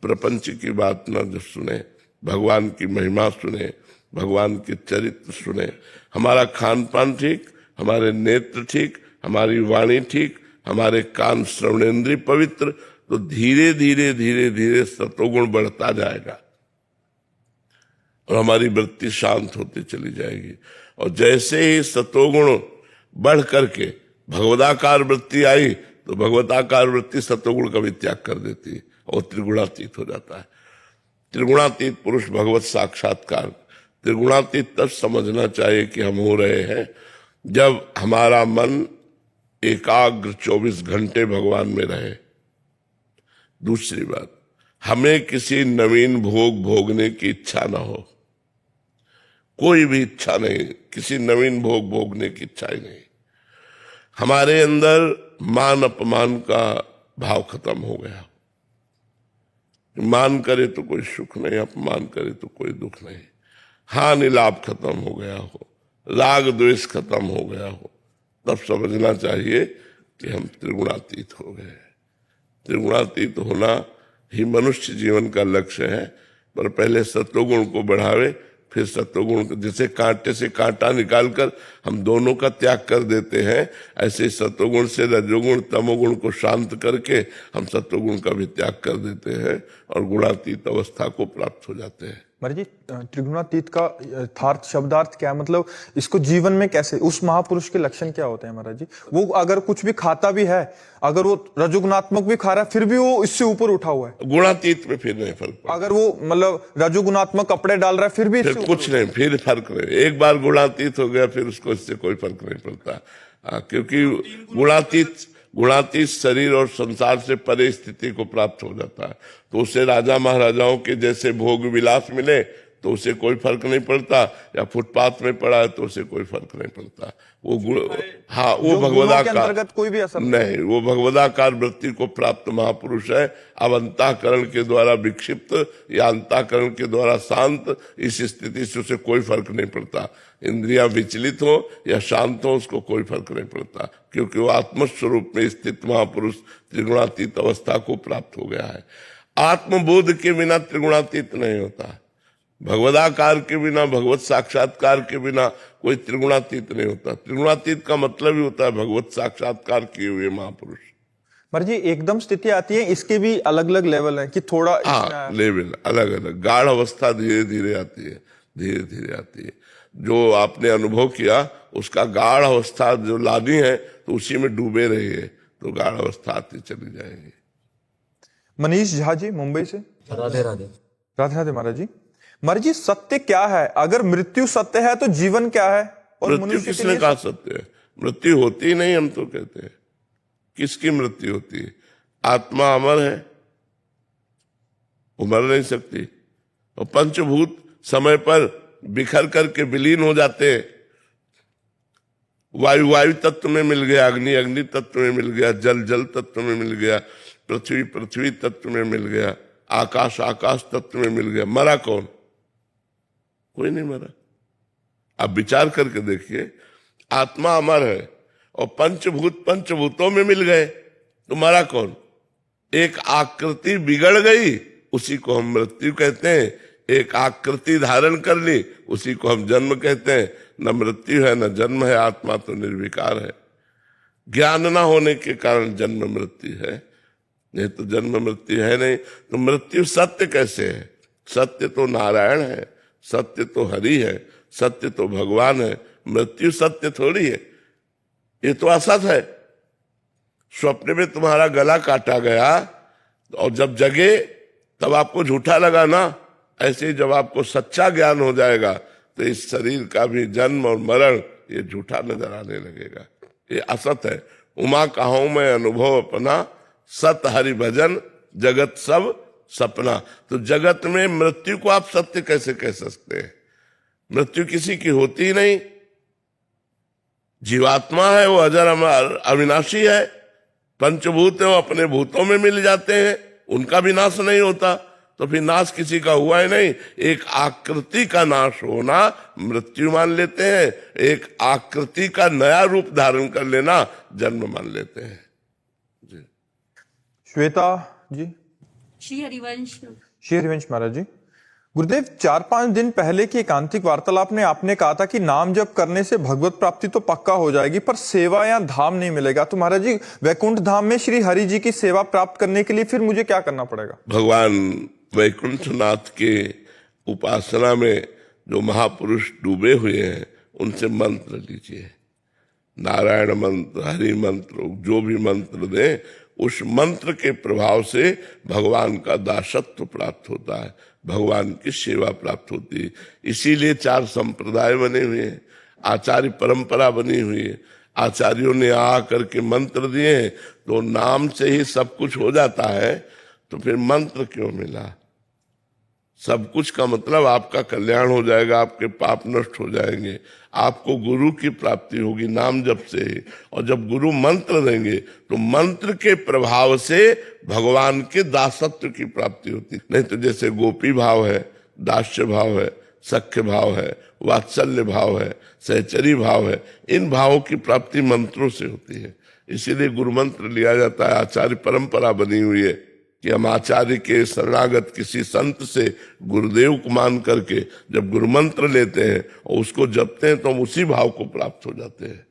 Speaker 2: प्रपंच की बात न सुने, भगवान की महिमा सुने, भगवान के चरित्र सुने। हमारा खान पान ठीक, हमारे नेत्र ठीक, हमारी वाणी ठीक, हमारे कान श्रवणेन्द्रिय पवित्र, तो धीरे धीरे धीरे धीरे सतोगुण बढ़ता जाएगा और हमारी वृत्ति शांत होती चली जाएगी। और जैसे ही सतोगुण बढ़ करके भगवदाकार वृत्ति आई, तो भगवताकार वृत्ति सतोगुण का भी त्याग कर देती है और त्रिगुणातीत हो जाता है। त्रिगुणातीत पुरुष भगवत साक्षात्कार। त्रिगुणातीत तब समझना चाहिए कि हम हो रहे हैं जब हमारा मन एकाग्र 24 घंटे भगवान में रहे। दूसरी बात, हमें किसी नवीन भोग भोगने की इच्छा ना हो, कोई भी इच्छा नहीं, किसी नवीन भोग भोगने की इच्छा ही नहीं। हमारे अंदर मान अपमान का भाव खत्म हो गया। मान करे तो कोई सुख नहीं, अपमान करे तो कोई दुख नहीं, हानि लाभ खत्म हो गया हो, राग द्वेष खत्म हो गया हो, तब समझना चाहिए कि हम त्रिगुणातीत हो गए। त्रिगुणातीत होना ही मनुष्य जीवन का लक्ष्य है। पर पहले सत्वगुण को बढ़ावे, फिर सत्वगुण को, जैसे कांटे से कांटा निकालकर हम दोनों का त्याग कर देते हैं, ऐसे सत्वगुण से रजोगुण तमोगुण को शांत करके हम सत्वगुण का भी त्याग कर देते हैं और गुणातीत अवस्था को प्राप्त हो जाते हैं।
Speaker 1: महाराज जी, त्रिगुणातीत का यथार्थ शब्दार्थ क्या है? मतलब इसको जीवन में कैसे, उस महापुरुष के लक्षण क्या होते हैं महाराज जी? वो अगर कुछ भी खाता भी है, अगर वो रजोगुणात्मक भी खा रहा है, फिर भी वो इससे ऊपर उठा हुआ है।
Speaker 2: गुणातीत में फिर नहीं फर्क पड़ता।
Speaker 1: अगर वो मतलब रजोगुणात्मक कपड़े डाल रहा है, फिर भी
Speaker 2: फिर कुछ नहीं, फिर फर्क नहीं। एक बार गुणातीत हो गया, फिर उसको इससे कोई फर्क नहीं पड़ता। क्योंकि गुणातीत शरीर और संसार से परे स्थिति को प्राप्त हो जाता है। तो उसे राजा महाराजाओं के जैसे भोग विलास मिले तो उसे कोई फर्क नहीं पड़ता, या फुटपाथ में पड़ा है तो उसे कोई फर्क नहीं पड़ता। वो वो भगवदाकार
Speaker 1: कोई भी असर
Speaker 2: नहीं, वो भगवदाकार वृत्ति को प्राप्त महापुरुष है। अब अंतःकरण के द्वारा विक्षिप्त या अंतःकरण के द्वारा शांत, इस स्थिति से उसे कोई फर्क नहीं पड़ता। इंद्रियां विचलित हो या शांत हो, उसको कोई फर्क नहीं पड़ता, क्योंकि वो आत्मस्वरूप में स्थित महापुरुष त्रिगुणातीत अवस्था को प्राप्त हो गया है। आत्मबोध के बिना त्रिगुणातीत नहीं होता। भगवदाकार के बिना, भगवत साक्षात्कार के बिना कोई त्रिगुणातीत नहीं होता। त्रिगुणातीत का मतलब ही होता है भगवत साक्षात्कार किए हुए महापुरुष।
Speaker 1: महाराज जी, एकदम स्थिति आती है, इसके भी अलग अलग लेवल है कि थोड़ा
Speaker 2: लेवल अलग अलग, गाढ़ अवस्था धीरे धीरे आती है, धीरे धीरे आती है। जो आपने अनुभव किया उसका गाढ़ अवस्था जो लानी है, तो उसी में डूबे रहिए, तो गाढ़ अवस्था आती चली जाएगी।
Speaker 1: मनीष झा जी मुंबई से।
Speaker 6: राधे राधे।
Speaker 1: राधे राधे महाराज जी। महाराज जी, सत्य क्या है? अगर मृत्यु सत्य है तो जीवन क्या है? और
Speaker 2: मृत्यु किसने कहा सत्य है? मृत्यु होती ही नहीं, हम तो कहते हैं। किसकी मृत्यु होती है? आत्मा अमर है, वो मर नहीं सकती। और पंचभूत समय पर बिखर करके विलीन हो जाते हैं। वायु वायु तत्व में मिल गया, अग्नि अग्नि तत्व में मिल गया, जल जल तत्व में मिल गया, पृथ्वी पृथ्वी तत्व में मिल गया, आकाश आकाश तत्व में मिल गया। मरा कौन? कोई नहीं मरा। अब विचार करके देखिए, आत्मा अमर है और पंचभूत पंचभूतों में मिल गए, तो मरा कौन? एक आकृति बिगड़ गई, उसी को हम मृत्यु कहते हैं। एक आकृति धारण कर ली, उसी को हम जन्म कहते हैं। न मृत्यु है न जन्म है, आत्मा तो निर्विकार है। ज्ञान न होने के कारण जन्म मृत्यु है, नहीं तो जन्म मृत्यु है नहीं। तो मृत्यु सत्य कैसे है? सत्य तो नारायण है, सत्य तो हरि है, सत्य तो भगवान है। मृत्यु सत्य थोड़ी है, ये तो असत है। स्वप्न में तुम्हारा गला काटा गया और जब जगे तब आपको झूठा लगा ना, ऐसे ही जब आपको सच्चा ज्ञान हो जाएगा तो इस शरीर का भी जन्म और मरण ये झूठा नजर आने लगेगा, ये असत है। उमा कहूं मैं अनुभव अपना, सत हरि भजन जगत सब सपना। तो जगत में मृत्यु को आप सत्य कैसे कह सकते हैं? मृत्यु किसी की होती ही नहीं। जीवात्मा है, वो अजर अमर अविनाशी है। पंचभूत है, वो अपने भूतों में मिल जाते हैं, उनका भी नाश नहीं होता। तो फिर नाश किसी का हुआ ही नहीं। एक आकृति का नाश होना मृत्यु मान लेते हैं, एक आकृति का नया रूप धारण कर लेना जन्म मान लेते हैं। जी
Speaker 1: श्वेता जी।
Speaker 4: श्री हरिवंश।
Speaker 1: श्री हरिवंश महाराज जी, गुरुदेव 4-5 दिन पहले की एकांतिक वार्तालाप में आपने कहा था कि नाम जप करने से भगवत प्राप्ति तो पक्का हो जाएगी, पर सेवा या धाम नहीं मिलेगा। तो महाराज जी, वैकुंठ धाम में श्री हरि जी की सेवा प्राप्त करने के लिए फिर मुझे क्या करना पड़ेगा?
Speaker 2: भगवान वैकुंठनाथ के उपासना में जो महापुरुष डूबे हुए हैं, उनसे मंत्र लीजिए। नारायण मंत्र, हरि मंत्र, जो भी मंत्र दें, उस मंत्र के प्रभाव से भगवान का दासत्व प्राप्त होता है, भगवान की सेवा प्राप्त होती है। इसीलिए 4 संप्रदाय बने हुए हैं, आचार्य परंपरा बनी हुई है। आचार्यों ने आ करके मंत्र दिए, तो नाम से ही सब कुछ हो जाता है, तो फिर मंत्र क्यों मिला? सब कुछ का मतलब आपका कल्याण हो जाएगा, आपके पाप नष्ट हो जाएंगे, आपको गुरु की प्राप्ति होगी नाम जप से ही। और जब गुरु मंत्र देंगे तो मंत्र के प्रभाव से भगवान के दासत्व की प्राप्ति होती। नहीं तो जैसे गोपी भाव है, दास्य भाव है, सख्य भाव है, वात्सल्य भाव है, सहचरी भाव है, इन भावों की प्राप्ति मंत्रों से होती है। इसीलिए गुरु मंत्र लिया जाता है। आचार्य परंपरा बनी हुई है कि हम आचार्य के शरणागत किसी संत से गुरुदेव को मान करके जब गुरु मंत्र लेते हैं और उसको जपते हैं तो हम उसी भाव को प्राप्त हो जाते हैं।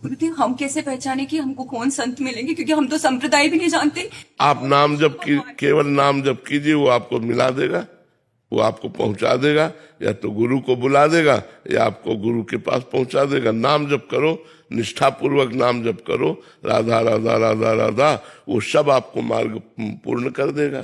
Speaker 6: गुरुदेव, हम कैसे पहचाने कि हमको कौन संत मिलेंगे, क्योंकि हम तो संप्रदाय भी नहीं जानते।
Speaker 2: आप नाम जप की, केवल नाम जप कीजिए, वो आपको मिला देगा, वो आपको पहुंचा देगा, या तो गुरु को बुला देगा या आपको गुरु के पास पहुंचा देगा। नाम जप करो, निष्ठा पूर्वक नाम जप करो, राधा राधा राधा राधा, वो सब आपको मार्ग पूर्ण कर देगा।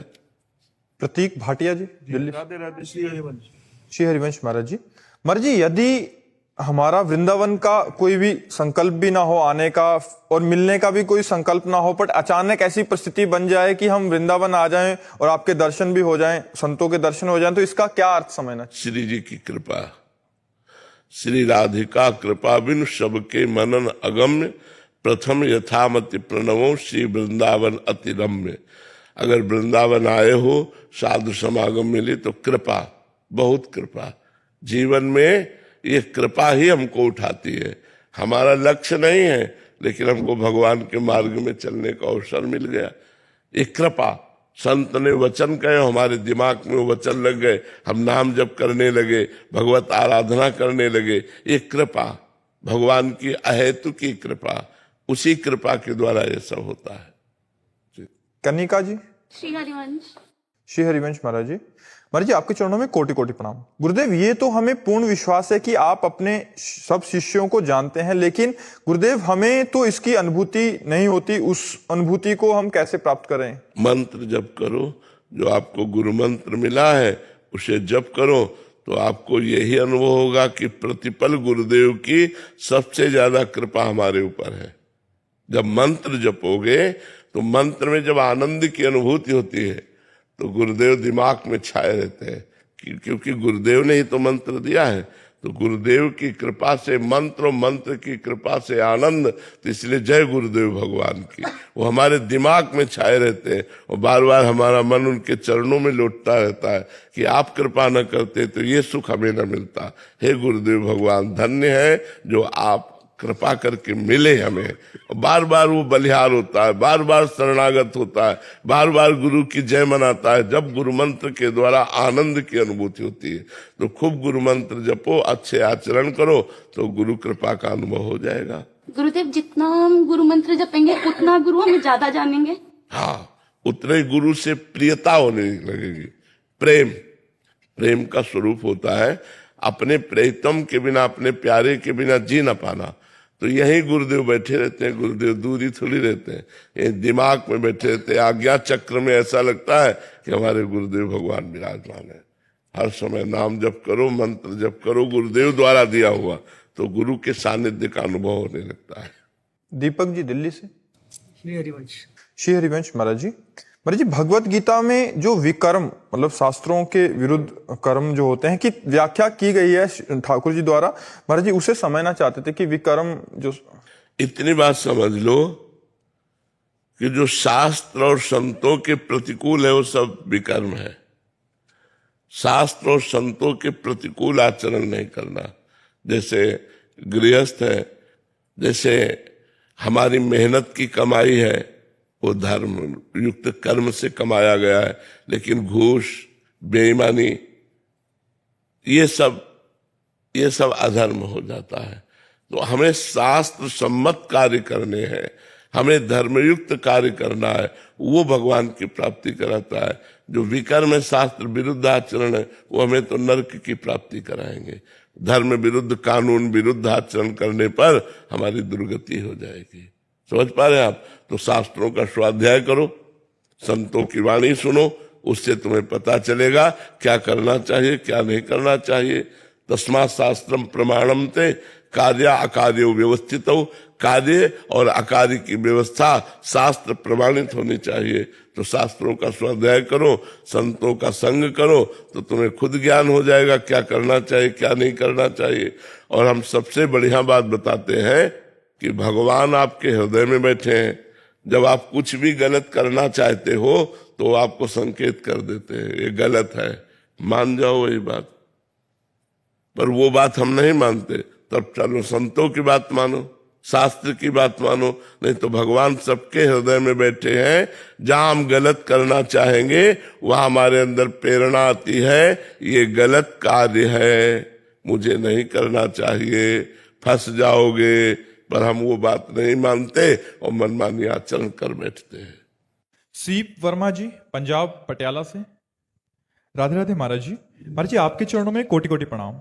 Speaker 1: प्रतीक भाटिया जी, दिल्ली।
Speaker 3: राधे राधे। श्री हरिवंश।
Speaker 1: श्री हरिवंश महाराज जी। महाराज जी, यदि हमारा वृंदावन का कोई भी संकल्प भी ना हो आने का और मिलने का भी कोई संकल्प ना हो, बट अचानक ऐसी परिस्थिति बन जाए कि हम वृंदावन आ जाएं और आपके दर्शन भी हो जाएं, संतों के दर्शन हो जाएं, तो इसका क्या अर्थ समझना?
Speaker 2: श्री जी की कृपा, श्री राधिका कृपा बिन सबके मनन अगम्य, प्रथम यथामति प्रणवो श्री वृंदावन अति रम्य। अगर वृंदावन आए हो, साधु समागम मिले तो कृपा, बहुत कृपा। जीवन में ये कृपा ही हमको उठाती है। हमारा लक्ष्य नहीं है, लेकिन हमको भगवान के मार्ग में चलने का अवसर मिल गया। ये कृपा, संत ने वचन कहे, हमारे दिमाग में वो वचन लग गए, हम नाम जप करने लगे, भगवत आराधना करने लगे। ये कृपा, भगवान की अहेतु की कृपा, उसी कृपा के द्वारा ये सब होता है।
Speaker 1: कनिका जी।
Speaker 4: श्री हरिवंश।
Speaker 1: श्री हरिवंश महाराज जी। महाराज जी, आपके चरणों में कोटि कोटि प्रणाम। गुरुदेव, ये तो हमें पूर्ण विश्वास है कि आप अपने सब शिष्यों को जानते हैं, लेकिन गुरुदेव हमें तो इसकी अनुभूति नहीं होती। उस अनुभूति को हम कैसे प्राप्त करें?
Speaker 2: मंत्र जप करो, जो आपको गुरु मंत्र मिला है उसे जप करो, तो आपको यही अनुभव होगा कि प्रतिपल गुरुदेव की सबसे ज्यादा कृपा हमारे ऊपर है। जब मंत्र जपोगे तो मंत्र में जब आनंद की अनुभूति होती है तो गुरुदेव दिमाग में छाए रहते हैं, क्योंकि गुरुदेव ने ही तो मंत्र दिया है। तो गुरुदेव की कृपा से मंत्र और मंत्र की कृपा से आनंद, तो इसलिए जय गुरुदेव भगवान की। वो हमारे दिमाग में छाए रहते हैं और बार बार हमारा मन उनके चरणों में लौटता रहता है कि आप कृपा न करते तो ये सुख हमें न मिलता। हे गुरुदेव भगवान, धन्य है जो आप कृपा करके मिले हमें। बार बार वो बलिहार होता है, बार बार शरणागत होता है, बार बार गुरु की जय मनाता है। जब गुरु मंत्र के द्वारा आनंद की अनुभूति होती है तो खूब गुरु मंत्र जपो, अच्छे आचरण करो, तो गुरु कृपा का अनुभव हो जाएगा।
Speaker 4: गुरुदेव, जितना हम गुरु मंत्र जपेंगे उतना गुरु हमें ज्यादा जानेंगे।
Speaker 2: हाँ, उतने ही गुरु से प्रियता होने लगेगी। प्रेम, प्रेम का स्वरूप होता है अपने प्रियतम के बिना, अपने प्यारे के बिना जी न पाना। तो यही गुरुदेव बैठे रहते हैं, गुरुदेव दूर ही थोड़ी रहते हैं, ये दिमाग में बैठे रहते हैं। आज्ञा चक्र में ऐसा लगता है कि हमारे गुरुदेव भगवान विराजमान है। हर समय नाम जप करो, मंत्र जप करो, गुरुदेव द्वारा दिया हुआ, तो गुरु के सानिध्य का अनुभव होने लगता है।
Speaker 1: दीपक जी, दिल्ली से।
Speaker 3: श्री हरिवंश।
Speaker 1: श्री हरिवंश महाराज जी। महाराज जी, भगवत गीता में जो विकर्म मतलब शास्त्रों के विरुद्ध कर्म जो होते हैं की व्याख्या की गई है ठाकुर जी द्वारा, महाराज जी उसे समझना चाहते थे कि विकर्म जो।
Speaker 2: इतनी बात समझ लो कि जो शास्त्र और संतों के प्रतिकूल है वो सब विकर्म है। शास्त्र और संतों के प्रतिकूल आचरण नहीं करना। जैसे गृहस्थ है, जैसे हमारी मेहनत की कमाई है वो धर्म युक्त कर्म से कमाया गया है, लेकिन घूस, बेईमानी, ये सब अधर्म हो जाता है। तो हमें शास्त्र सम्मत कार्य करने हैं, हमें धर्मयुक्त कार्य करना है, वो भगवान की प्राप्ति कराता है। जो विकर्म है, शास्त्र विरुद्ध आचरण है, वो हमें तो नरक की प्राप्ति कराएंगे। धर्म विरुद्ध, कानून विरुद्ध आचरण करने पर हमारी दुर्गति हो जाएगी। समझ पा रहे हैं आप? तो शास्त्रों का स्वाध्याय करो, संतों की वाणी सुनो, उससे तुम्हें पता चलेगा क्या करना चाहिए, क्या नहीं करना चाहिए। तस्मात् शास्त्रम प्रमाणम ते कार्य अकार्य व्यवस्थित हो, कार्य और अकार्य की व्यवस्था शास्त्र प्रमाणित होनी चाहिए। तो शास्त्रों का स्वाध्याय करो, संतों का संग करो, तो तुम्हें खुद ज्ञान हो जाएगा क्या करना चाहिए क्या नहीं करना चाहिए। और हम सबसे बढ़िया बात बताते हैं कि भगवान आपके हृदय में बैठे हैं। जब आप कुछ भी गलत करना चाहते हो तो आपको संकेत कर देते हैं ये गलत है, मान जाओ वही बात। पर वो बात हम नहीं मानते, तब चलो संतों की बात मानो, शास्त्र की बात मानो। नहीं तो भगवान सबके हृदय में बैठे हैं। जहां हम गलत करना चाहेंगे वहां हमारे अंदर प्रेरणा आती है, ये गलत कार्य है, मुझे नहीं करना चाहिए, फंस जाओगे। पर हम वो बात नहीं मानते और मनमानी आचरण कर बैठते हैं।
Speaker 1: सीप वर्मा जी पंजाब पटियाला से। राधे राधे महाराज जी। महाराज जी आपके चरणों में कोटि कोटि प्रणाम।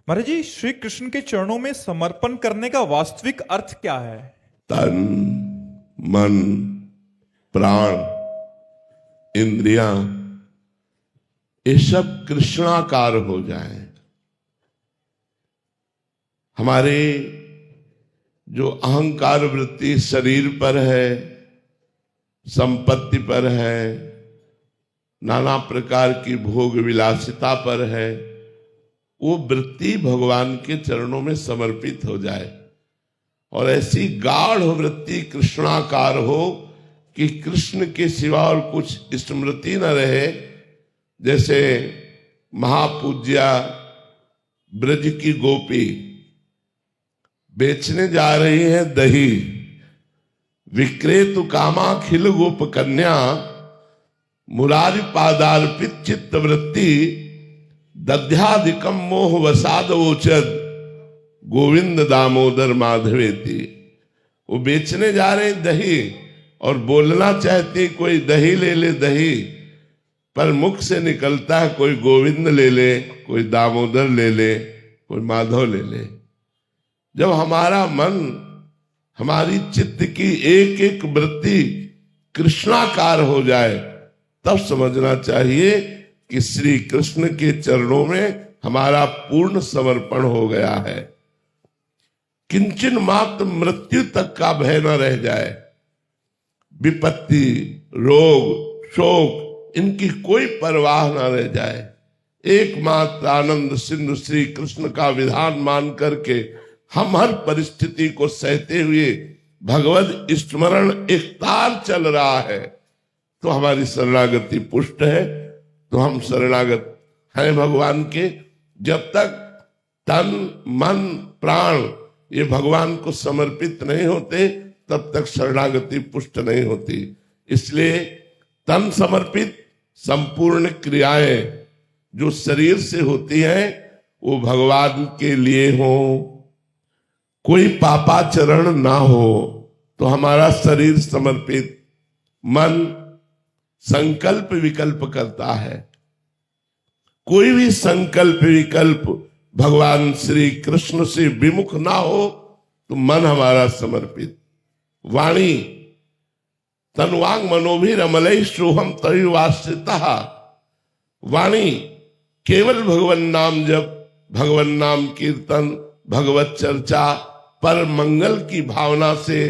Speaker 1: महाराज जी श्री कृष्ण के चरणों में समर्पण करने का वास्तविक अर्थ क्या है?
Speaker 2: तन मन प्राण इंद्रियां ये सब कृष्णाकार हो जाए। हमारे जो अहंकार वृत्ति शरीर पर है, संपत्ति पर है, नाना प्रकार की भोग विलासिता पर है, वो वृत्ति भगवान के चरणों में समर्पित हो जाए और ऐसी गाढ़ वृत्ति कृष्णाकार हो कि कृष्ण के सिवा और कुछ स्मृति न रहे। जैसे महापूज्या ब्रज की गोपी बेचने जा रही है दही, विक्रेतु कामाखिल गोप कन्या, मुरारी पादार्पित चित्त वृत्ति, दध्याधिकम मोह वसाद ओचद, गोविंद दामोदर माधवेति। वो बेचने जा रहे दही और बोलना चाहती कोई दही ले ले दही, पर मुख से निकलता है कोई गोविंद ले ले, कोई दामोदर ले ले, कोई माधव ले ले। जब हमारा मन, हमारी चित्त की एक एक वृत्ति कृष्णाकार हो जाए तब समझना चाहिए कि श्री कृष्ण के चरणों में हमारा पूर्ण समर्पण हो गया है। किंचन मात्र मृत्यु तक का भय न रह जाए। विपत्ति, रोग, शोक इनकी कोई परवाह न रह जाए। एकमात्र आनंद सिंधु श्री कृष्ण का विधान मान करके हम हर परिस्थिति को सहते हुए भगवत स्मरण एक तार चल रहा है तो हमारी शरणागति पुष्ट है। तो हम शरणागत हैं भगवान के। जब तक तन मन प्राण ये भगवान को समर्पित नहीं होते तब तक शरणागति पुष्ट नहीं होती। इसलिए तन समर्पित संपूर्ण क्रियाएं जो शरीर से होती हैं वो भगवान के लिए हो, कोई पापाचरण ना हो। तो हमारा शरीर समर्पित, मन संकल्प विकल्प करता है, कोई भी संकल्प विकल्प भगवान श्री कृष्ण से विमुख ना हो तो मन हमारा समर्पित। वाणी तन्वांग मनोभिरमलैः सोहम तयोवाश्रितः। वाणी केवल भगवन नाम जप, भगवन नाम कीर्तन, भगवत चर्चा, पर मंगल की भावना से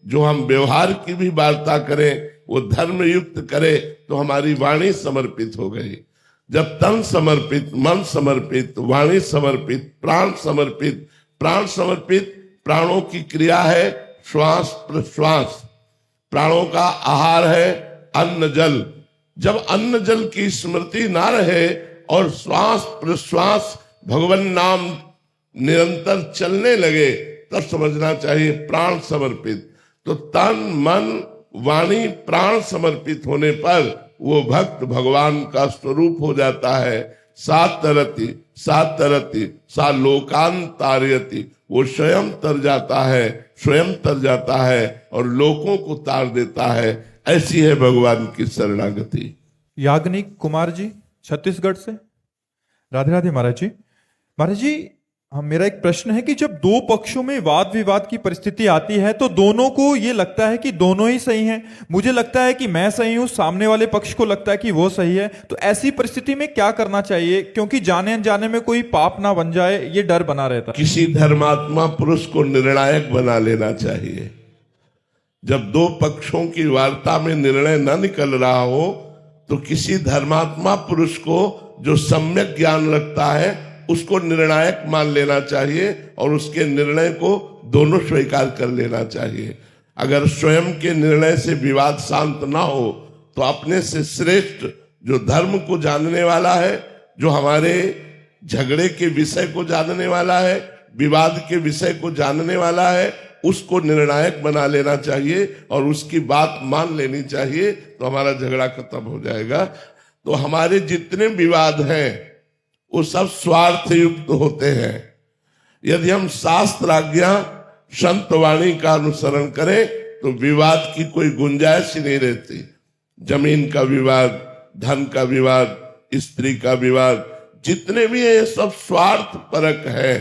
Speaker 2: जो हम व्यवहार की भी वार्ता करें वो धर्म युक्त करे तो हमारी वाणी समर्पित हो गई। जब तन समर्पित, मन समर्पित, वाणी समर्पित, प्राण समर्पित। प्राण समर्पित प्राणों की क्रिया है श्वास प्रश्वास, प्राणों का आहार है अन्न जल। जब अन्न जल की स्मृति ना रहे और श्वास प्रश्वास भगवान नाम निरंतर चलने लगे तब समझना चाहिए प्राण समर्पित। तो तन मन वाणी प्राण समर्पित होने पर वो भक्त भगवान का स्वरूप हो जाता है। सातरति सातरति सा लोकांतारयति, वो स्वयं तर जाता है, स्वयं तर जाता है और लोगों को तार देता है। ऐसी है भगवान की शरणागति।
Speaker 1: याग्निक कुमार जी छत्तीसगढ़ से। राधे राधे महाराज जी। महाराज जी
Speaker 7: हाँ, मेरा एक प्रश्न है कि जब दो पक्षों में वाद विवाद की परिस्थिति आती है तो दोनों को ये लगता है कि दोनों ही सही हैं। मुझे लगता है कि मैं सही हूं, सामने वाले पक्ष को लगता है कि वो सही है। तो ऐसी परिस्थिति में क्या करना चाहिए, क्योंकि जाने अनजाने में कोई पाप ना बन जाए, ये डर बना रहता है।
Speaker 2: किसी धर्मात्मा पुरुष को निर्णायक बना लेना चाहिए। जब दो पक्षों की वार्ता में निर्णय न निकल रहा हो तो किसी धर्मात्मा पुरुष को जो सम्यक ज्ञान रखता है उसको निर्णायक मान लेना चाहिए और उसके निर्णय को दोनों स्वीकार कर लेना चाहिए। अगर स्वयं के निर्णय से विवाद शांत ना हो तो अपने से श्रेष्ठ जो धर्म को जानने वाला है, जो हमारे झगड़े के विषय को जानने वाला है, विवाद के विषय को जानने वाला है, उसको निर्णायक बना लेना चाहिए और उसकी बात मान लेनी चाहिए, तो हमारा झगड़ा खत्म हो जाएगा। तो हमारे जितने विवाद हैं वो सब स्वार्थ युक्त होते हैं। यदि हम शास्त्र आज्ञा संत वाणी का अनुसरण करें तो विवाद की कोई गुंजाइश ही नहीं रहती। जमीन का विवाद, धन का विवाद, स्त्री का विवाद, जितने भी है सब स्वार्थ परक है।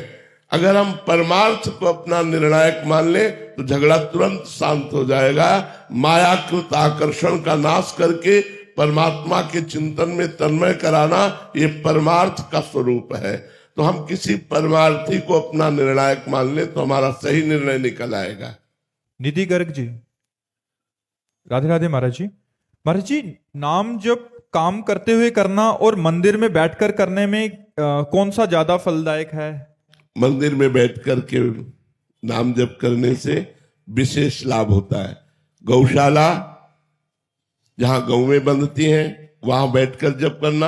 Speaker 2: अगर हम परमार्थ को अपना निर्णायक मान ले तो झगड़ा तुरंत शांत हो जाएगा। मायाकृत आकर्षण का नाश करके परमात्मा के चिंतन में तन्मय कराना, ये परमार्थ का स्वरूप है। तो हम किसी परमार्थी को अपना निर्णायक मान ले तो हमारा सही निर्णय निकल आएगा।
Speaker 7: निधि गर्ग जी, राधे राधे महाराज जी। महाराज जी, नाम जप काम करते हुए करना और मंदिर में बैठकर करने में कौन सा ज्यादा फलदायक है?
Speaker 2: मंदिर में बैठकर के नाम जप करने से विशेष लाभ होता है। गौशाला जहां गौवें बंधती हैं वहां बैठकर जप करना,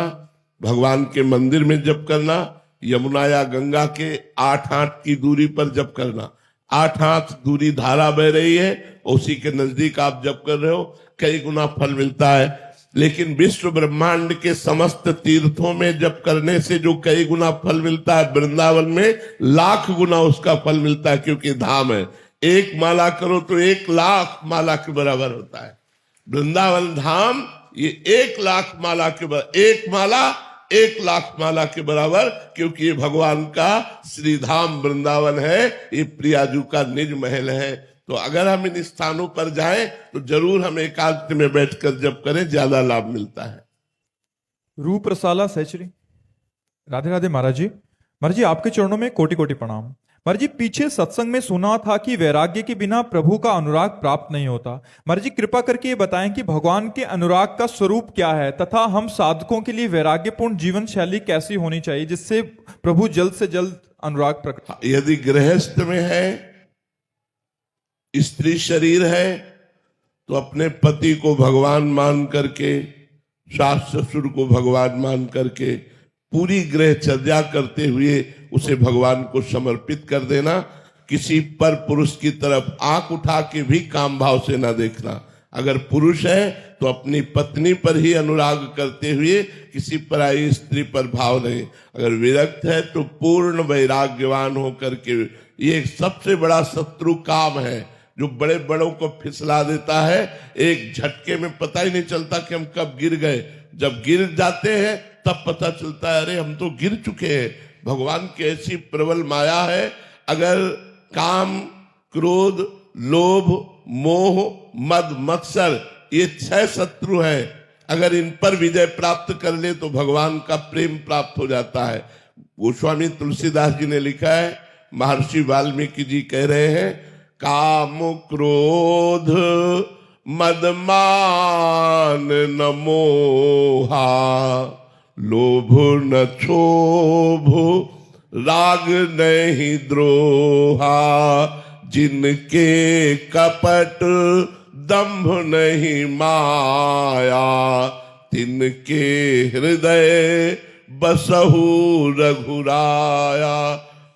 Speaker 2: भगवान के मंदिर में जप करना, यमुना या गंगा के 8 हाथ की दूरी पर जप करना। 8 हाथ दूरी धारा बह रही है, उसी के नजदीक आप जप कर रहे हो, कई गुना फल मिलता है। लेकिन विश्व ब्रह्मांड के समस्त तीर्थों में जप करने से जो कई गुना फल मिलता है, वृंदावन में लाख गुना उसका फल मिलता है, क्योंकि धाम है। 1 माला करो तो 1 लाख माला के बराबर होता है। वृंदावन धाम ये 1 लाख माला के बराबर, 1 माला 1 लाख माला के बराबर, क्योंकि ये भगवान का श्रीधाम वृंदावन है, ये प्रियाजू का निज महल है। तो अगर हम इन स्थानों पर जाएं तो जरूर हम एकांत में बैठकर जप करें, ज्यादा लाभ मिलता है।
Speaker 7: रूप रसाला सहचरी, राधे राधे महाराज जी। महाराज जी, आपके चरणों में कोटि कोटि प्रणाम। महाराज जी, पीछे सत्संग में सुना था कि वैराग्य के बिना प्रभु का अनुराग प्राप्त नहीं होता। महाराज जी, कृपा करके ये बताएं कि भगवान के अनुराग का स्वरूप क्या है तथा हम साधकों के लिए वैराग्यपूर्ण जीवन शैली कैसी होनी चाहिए जिससे प्रभु जल्द से जल्द अनुराग प्रकट।
Speaker 2: यदि गृहस्थ में है, स्त्री शरीर है, तो अपने पति को भगवान मान करके, सास ससुर को भगवान मान करके पूरी गृहचर्या करते हुए उसे भगवान को समर्पित कर देना। किसी पर पुरुष की तरफ आंख उठा के भी काम भाव से ना देखना। अगर पुरुष है तो अपनी पत्नी पर ही अनुराग करते हुए किसी पराई स्त्री पर भाव नहीं। अगर विरक्त है तो पूर्ण वैराग्यवान होकर के, ये सबसे बड़ा शत्रु काम है जो बड़े बड़ों को फिसला देता है। एक झटके में पता ही नहीं चलता कि हम कब गिर गए। जब गिर जाते हैं तब पता चलता है अरे हम तो गिर चुके हैं। भगवान की ऐसी प्रबल माया है। अगर काम, क्रोध, लोभ, मोह, मद, मत्सर, ये 6 शत्रु हैं, अगर इन पर विजय प्राप्त कर ले तो भगवान का प्रेम प्राप्त हो जाता है। गोस्वामी तुलसीदास जी ने लिखा है, महर्षि वाल्मीकि जी कह रहे हैं, काम क्रोध मद मान न मोहा, लोभ न क्षोभ राग नहीं द्रोहा, जिनके कपट दंभ नहीं माया, तिनके हृदय बसहु रघुराया।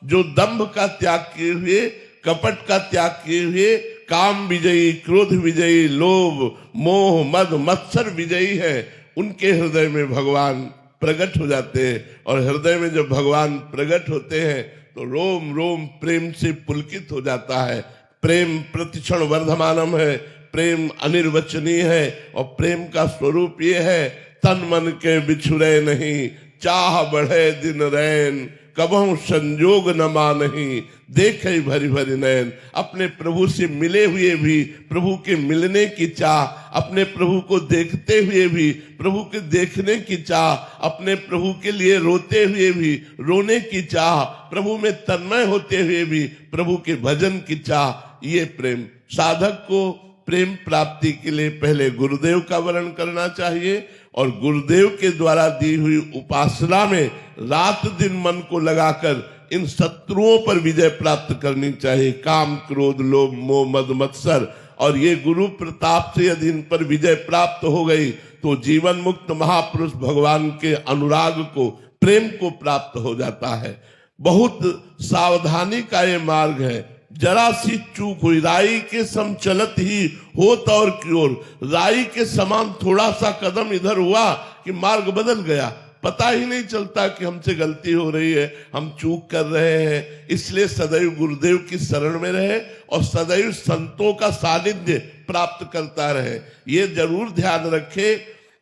Speaker 2: जो दंभ का त्याग किए हुए, कपट का त्याग किए हुए, काम विजयी, क्रोध विजयी, लोभ, मोह, मद, मत्सर विजयी है, उनके हृदय में भगवान प्रकट हो जाते हैं। और हृदय में जब भगवान प्रकट होते हैं तो रोम रोम प्रेम से पुलकित हो जाता है। प्रेम प्रतिक्षण वर्धमानम है, प्रेम अनिर्वचनीय है। और प्रेम का स्वरूप ये है, तन मन के बिछुरे नहीं, चाह बढ़े दिन रैन, कबहु संजोग न मानही, देखे भरी भरी नयन। अपने प्रभु से मिले हुए भी प्रभु के मिलने की चाह, अपने प्रभु को देखते हुए भी प्रभु के देखने की चाह, अपने प्रभु के लिए रोते हुए भी रोने की चाह, प्रभु में तन्मय होते हुए भी प्रभु के भजन की चाह। ये प्रेम साधक को प्रेम प्राप्ति के लिए पहले गुरुदेव का वर्ण करना चाहिए और गुरुदेव के द्वारा दी हुई उपासना में रात दिन मन को लगाकर इन शत्रुओं पर विजय प्राप्त करनी चाहिए, काम क्रोध लोभ मोह मद मत्सर। और ये गुरु प्रताप से यदि इन पर विजय प्राप्त हो गई तो जीवन मुक्त महापुरुष भगवान के अनुराग को प्रेम को प्राप्त हो जाता है। बहुत सावधानी का ये मार्ग है। जरा सी चूक हुई, राई के सम चलत ही होत और की ओर, राई के समान थोड़ा सा कदम इधर हुआ कि मार्ग बदल गया, पता ही नहीं चलता कि हमसे गलती हो रही है, हम चूक कर रहे हैं। इसलिए सदैव गुरुदेव की शरण में रहे और सदैव संतों का सानिध्य प्राप्त करता रहे। ये जरूर ध्यान रखे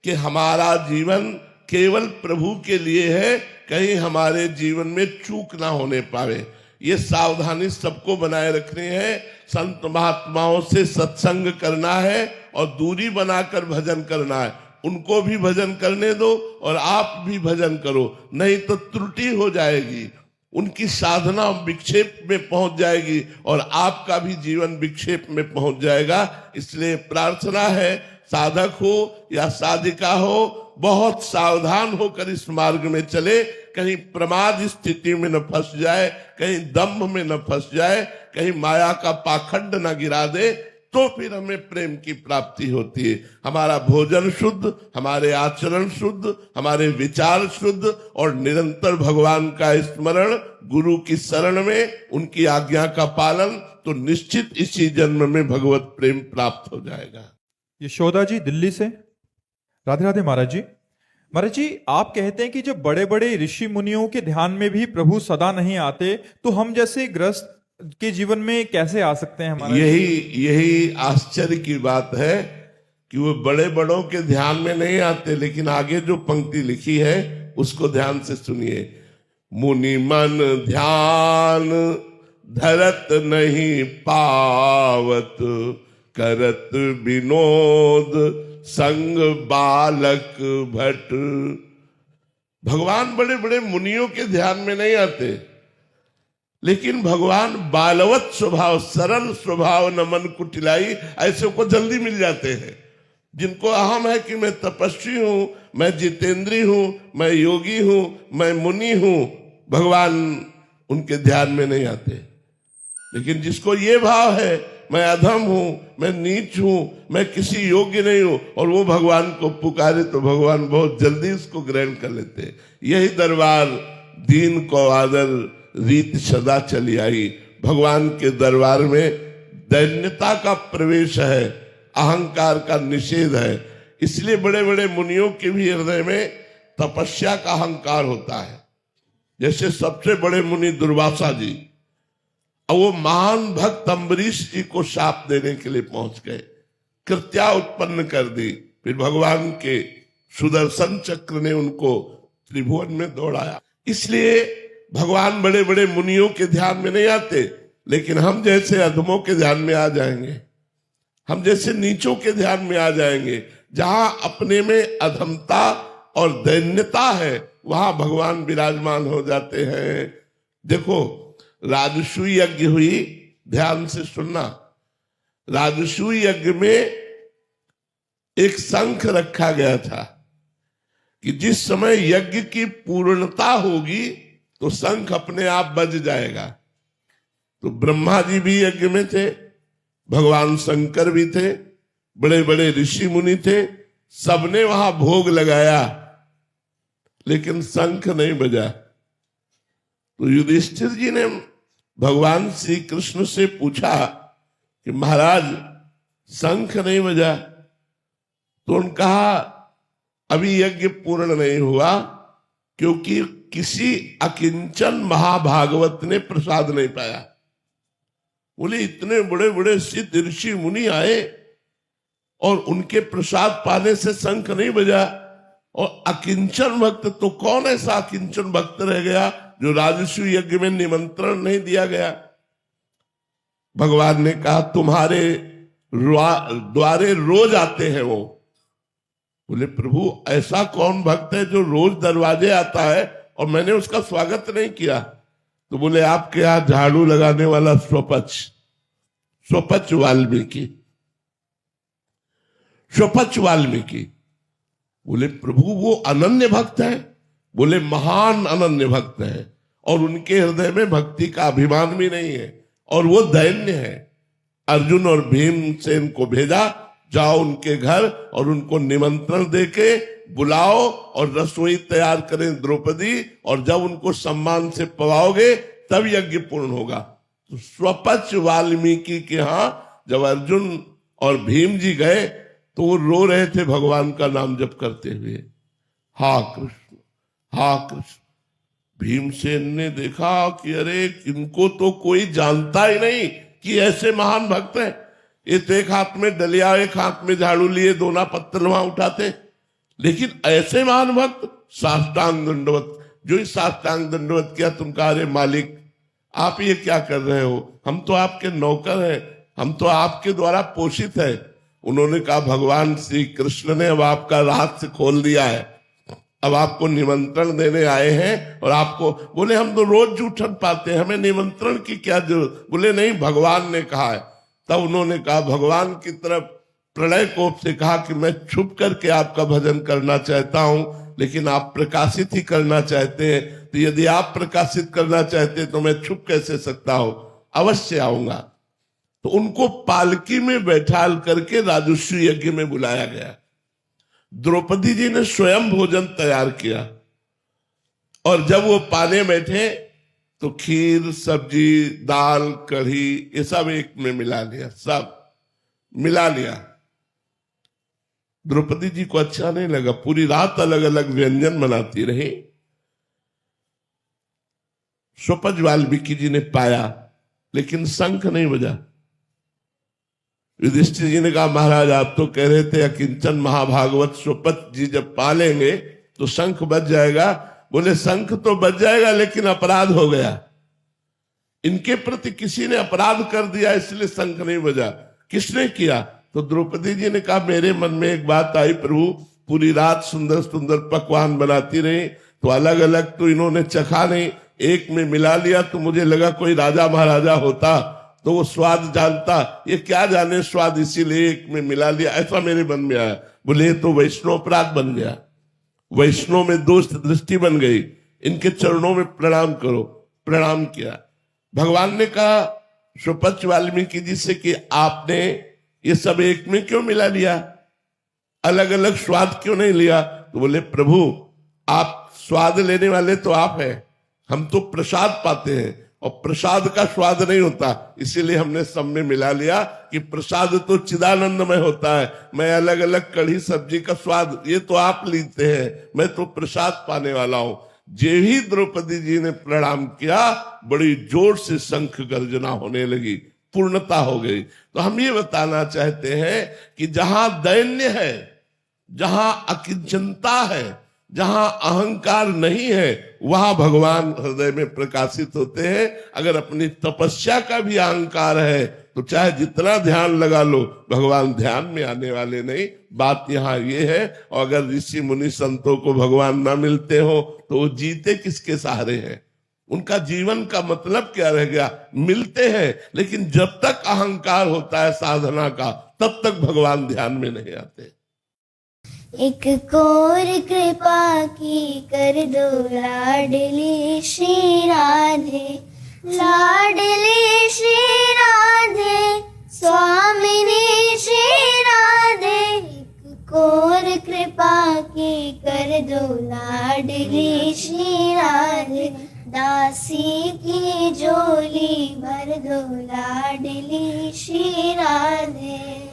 Speaker 2: कि हमारा जीवन केवल प्रभु के लिए है, कहीं हमारे जीवन में चूक ना होने पावे। ये सावधानी सबको बनाए रखनी है। संत महात्माओं से सत्संग करना है और दूरी बनाकर भजन करना है। उनको भी भजन करने दो और आप भी भजन करो, नहीं तो त्रुटि हो जाएगी, उनकी साधना विक्षेप में पहुंच जाएगी और आपका भी जीवन विक्षेप में पहुंच जाएगा। इसलिए प्रार्थना है साधक हो या साधिका हो, बहुत सावधान होकर इस मार्ग में चले, कहीं प्रमाद स्थिति में न फंस जाए, कहीं दम्भ में न फंस जाए, कहीं माया का पाखंड न गिरा दे, तो फिर हमें प्रेम की प्राप्ति होती है। हमारा भोजन शुद्ध, हमारे आचरण शुद्ध, हमारे विचार शुद्ध और निरंतर भगवान का स्मरण, गुरु की शरण में उनकी आज्ञा का पालन, तो निश्चित इसी जन्म में भगवत प्रेम प्राप्त हो जाएगा।
Speaker 7: यशोदा जी दिल्ली से। राधे राधे महाराज जी। महाराज जी, आप कहते हैं कि जब बड़े बड़े ऋषि मुनियों के ध्यान में भी प्रभु सदा नहीं आते, तो हम जैसे ग्रस्त के जीवन में कैसे आ सकते हैं हमारा?
Speaker 2: यही आश्चर्य की बात है कि वो बड़े बड़ों के ध्यान में नहीं आते, लेकिन आगे जो पंक्ति लिखी है उसको ध्यान से सुनिए। मुनि मन ध्यान धरत नहीं पावत, करत विनोद संग बालक भट। भगवान बड़े बड़े मुनियों के ध्यान में नहीं आते, लेकिन भगवान बालवत स्वभाव, सरल स्वभाव, न मन कुटिलाई, ऐसे को जल्दी मिल जाते हैं। जिनको अहम है कि मैं तपस्वी हूं, मैं जितेंद्री हूं, मैं योगी हूं, मैं मुनि हूं, भगवान उनके ध्यान में नहीं आते। लेकिन जिसको ये भाव है मैं अधम हूं, मैं नीच हूं, मैं किसी योग्य नहीं हूं, और वो भगवान को पुकारे तो भगवान बहुत जल्दी उसको ग्रहण कर लेते हैं। यही दरबार दीन को आदर रीत सदा चली आई। भगवान के दरबार में दैन्यता का प्रवेश है, अहंकार का निषेध है। इसलिए बड़े बड़े मुनियों के भी हृदय में तपस्या का अहंकार होता है। जैसे सबसे बड़े मुनि दुर्वासा जी, और वो महान भक्त अम्बरीश जी को शाप देने के लिए पहुंच गए, कृत्या उत्पन्न कर दी। फिर भगवान के सुदर्शन चक्र ने उनको त्रिभुवन में दौड़ाया। इसलिए भगवान बड़े बड़े मुनियों के ध्यान में नहीं आते, लेकिन हम जैसे अधमों के ध्यान में आ जाएंगे, हम जैसे नीचों के ध्यान में आ जाएंगे। जहां अपने में अधमता और दैन्यता है, वहां भगवान विराजमान हो जाते हैं। देखो, राजसू यज्ञ हुई, ध्यान से सुनना। राजसू यज्ञ में एक शंख रखा गया था कि जिस समय यज्ञ की पूर्णता होगी तो शंख अपने आप बज जाएगा। तो ब्रह्मा जी भी यज्ञ में थे, भगवान शंकर भी थे, बड़े बड़े ऋषि मुनि थे, सबने वहां भोग लगाया, लेकिन शंख नहीं बजा। तो युधिष्ठिर जी ने भगवान श्री कृष्ण से पूछा कि महाराज शंख नहीं बजा। तो उन्होंने कहा अभी यज्ञ पूर्ण नहीं हुआ, क्योंकि किसी अकिंचन महाभागवत ने प्रसाद नहीं पाया। बोले इतने बड़े बड़े सिद्ध ऋषि मुनि आए और उनके प्रसाद पाने से शंख नहीं बजा, और अकिंचन भक्त, तो कौन ऐसा अकिंचन भक्त रह गया जो राजस्व यज्ञ में निमंत्रण नहीं दिया गया। भगवान ने कहा तुम्हारे द्वारे रोज आते हैं वो। बोले प्रभु ऐसा कौन भक्त है जो रोज दरवाजे आता है और मैंने उसका स्वागत नहीं किया? तो बोले आपके यहां झाड़ू लगाने वाला स्वपच वाल्मीकि। बोले प्रभु वो अनन्य भक्त है? बोले महान अनन्य भक्त है और उनके हृदय में भक्ति का अभिमान भी नहीं है और वो दैन्य है। अर्जुन और भीमसेन को भेजा, जाओ उनके घर और उनको निमंत्रण देके बुलाओ और रसोई तैयार करें द्रौपदी, और जब उनको सम्मान से पवाओगे तब यज्ञ पूर्ण होगा। तो स्वपच वाल्मीकि के यहां जब अर्जुन और भीम जी गए तो वो रो रहे थे भगवान का नाम जप करते हुए, हा कृष्ण हा कृष्ण। भीमसेन ने देखा कि अरे इनको तो कोई जानता ही नहीं कि ऐसे महान भक्त हैं। ये तो एक हाथ में डलिया एक हाथ में झाड़ू लिए दोना पत्थर वहां उठाते, लेकिन ऐसे महान भक्त साष्टांग दंडवत। जो ही साष्टांग दंडवत किया, तुम कहा अरे मालिक आप ये क्या कर रहे हो, हम तो आपके नौकर हैं, हम तो आपके द्वारा पोषित है। उन्होंने कहा भगवान श्री कृष्ण ने अब आपका रहस्य खोल दिया है, अब आपको निमंत्रण देने आए हैं। और आपको बोले हम तो रोज जूठन पाते हैं, हमें निमंत्रण की क्या जरूरत? बोले नहीं भगवान ने कहा है। तब उन्होंने कहा भगवान की तरफ प्रलय कोप से कहा कि मैं छुप करके आपका भजन करना चाहता हूं, लेकिन आप प्रकाशित ही करना चाहते हैं, तो यदि आप प्रकाशित करना चाहते हैं तो मैं छुप कैसे सकता हूं, अवश्य आऊंगा। तो उनको पालकी में बैठाल करके राजस्व यज्ञ में बुलाया गया। द्रौपदी जी ने स्वयं भोजन तैयार किया और जब वो पाने बैठे तो खीर सब्जी दाल कढ़ी ये सब एक में मिला लिया, सब मिला लिया। द्रौपदी जी को अच्छा नहीं लगा, पूरी रात अलग अलग व्यंजन बनाती रही। स्वपच वाल्मीकि जी ने पाया लेकिन शंख नहीं बजा। युधिष्ठिर जी ने कहा महाराज आप तो कह रहे थे अकिंचन महाभागवत स्वपच जी जब पालेंगे तो शंख बज जाएगा। बोले शंख तो बज जाएगा लेकिन अपराध हो गया, इनके प्रति किसी ने अपराध कर दिया इसलिए शंख नहीं बजा। किसने किया? तो द्रौपदी जी ने कहा मेरे मन में एक बात आई प्रभु, पूरी रात सुंदर सुंदर पकवान बनाती रही तो अलग अलग तो इन्होंने चखा नहीं, एक में मिला लिया तो मुझे लगा कोई राजा महाराजा होता तो वो स्वाद जानता, ये क्या जाने स्वाद, इसीलिए एक में मिला लिया, ऐसा मेरे मन में आया। बोले ये तो वैष्णव अपराध बन गया, वैष्णव में दोष दृष्टि बन गई, इनके चरणों में प्रणाम करो। प्रणाम किया। भगवान ने कहा स्वपच वाल्मीकि जी से कि आपने ये सब एक में क्यों मिला लिया, अलग अलग स्वाद क्यों नहीं लिया? तो बोले प्रभु आप स्वाद लेने वाले तो आप हैं, हम तो प्रसाद पाते हैं और प्रसाद का स्वाद नहीं होता, इसीलिए हमने सब में मिला लिया कि प्रसाद तो चिदानंदमय होता है। मैं अलग अलग कढ़ी सब्जी का स्वाद ये तो आप लेते हैं, मैं तो प्रसाद पाने वाला हूं। जे ही द्रौपदी जी ने प्रणाम किया बड़ी जोर से शंख गर्जना होने लगी, पूर्णता हो गई। तो हम ये बताना चाहते हैं कि जहां दैन्य है, जहां अकिंचनता है, जहां अहंकार नहीं है, वहां भगवान हृदय में प्रकाशित होते हैं। अगर अपनी तपस्या का भी अहंकार है तो चाहे जितना ध्यान लगा लो भगवान ध्यान में आने वाले नहीं। बात यहाँ ये है। और अगर ऋषि मुनि संतों को भगवान ना मिलते हो तो वो जीते किसके सहारे हैं, उनका जीवन का मतलब क्या रह गया? मिलते हैं लेकिन जब तक अहंकार होता है साधना का तब तक भगवान ध्यान में नहीं आते।
Speaker 8: एक कोर कृपा की कर दो लाडली श्री राधे, लाडली श्री राधे, स्वामिनी श्री राधे। एक कोर कृपा की कर दो लाडली श्री राधे, दासी की झोली भर दो लाडली श्री राधे।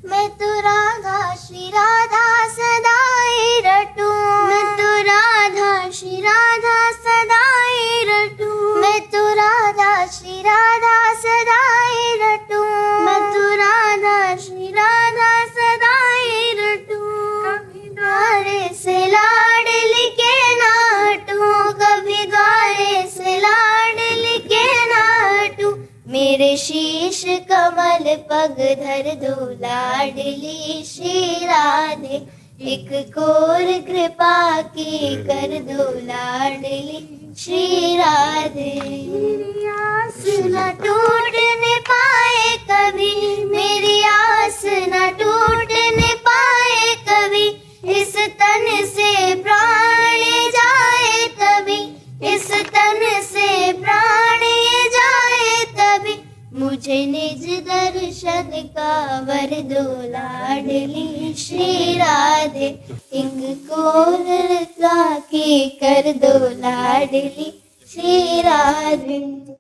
Speaker 8: मैं तो राधा श्री राधा सदाई रटूं, मैं तो राधा श्री राधा सदाई रटूं, मैं तो राधा श्री राधा सदाई रटूं, मैं तो राधा श्री राधा सदाई रटूं। कभी द्वारे से लाडली के ना हटूं, कभी द्वारे शीश कमल पग धर दो लाडली श्री राधे, एक कोर कृपा की कर दो लाडली श्री राधे। मेरी आस न टूटने पाए कभी, मेरी आस न टूटने पाए कभी, इस तन से प्राण जाए तभी, इस तन से प्राण जाए तभी, मुझे निज दर्शन का वर दो लाडली श्री राधे, एक कोर की कर दो लाडली श्री राधे।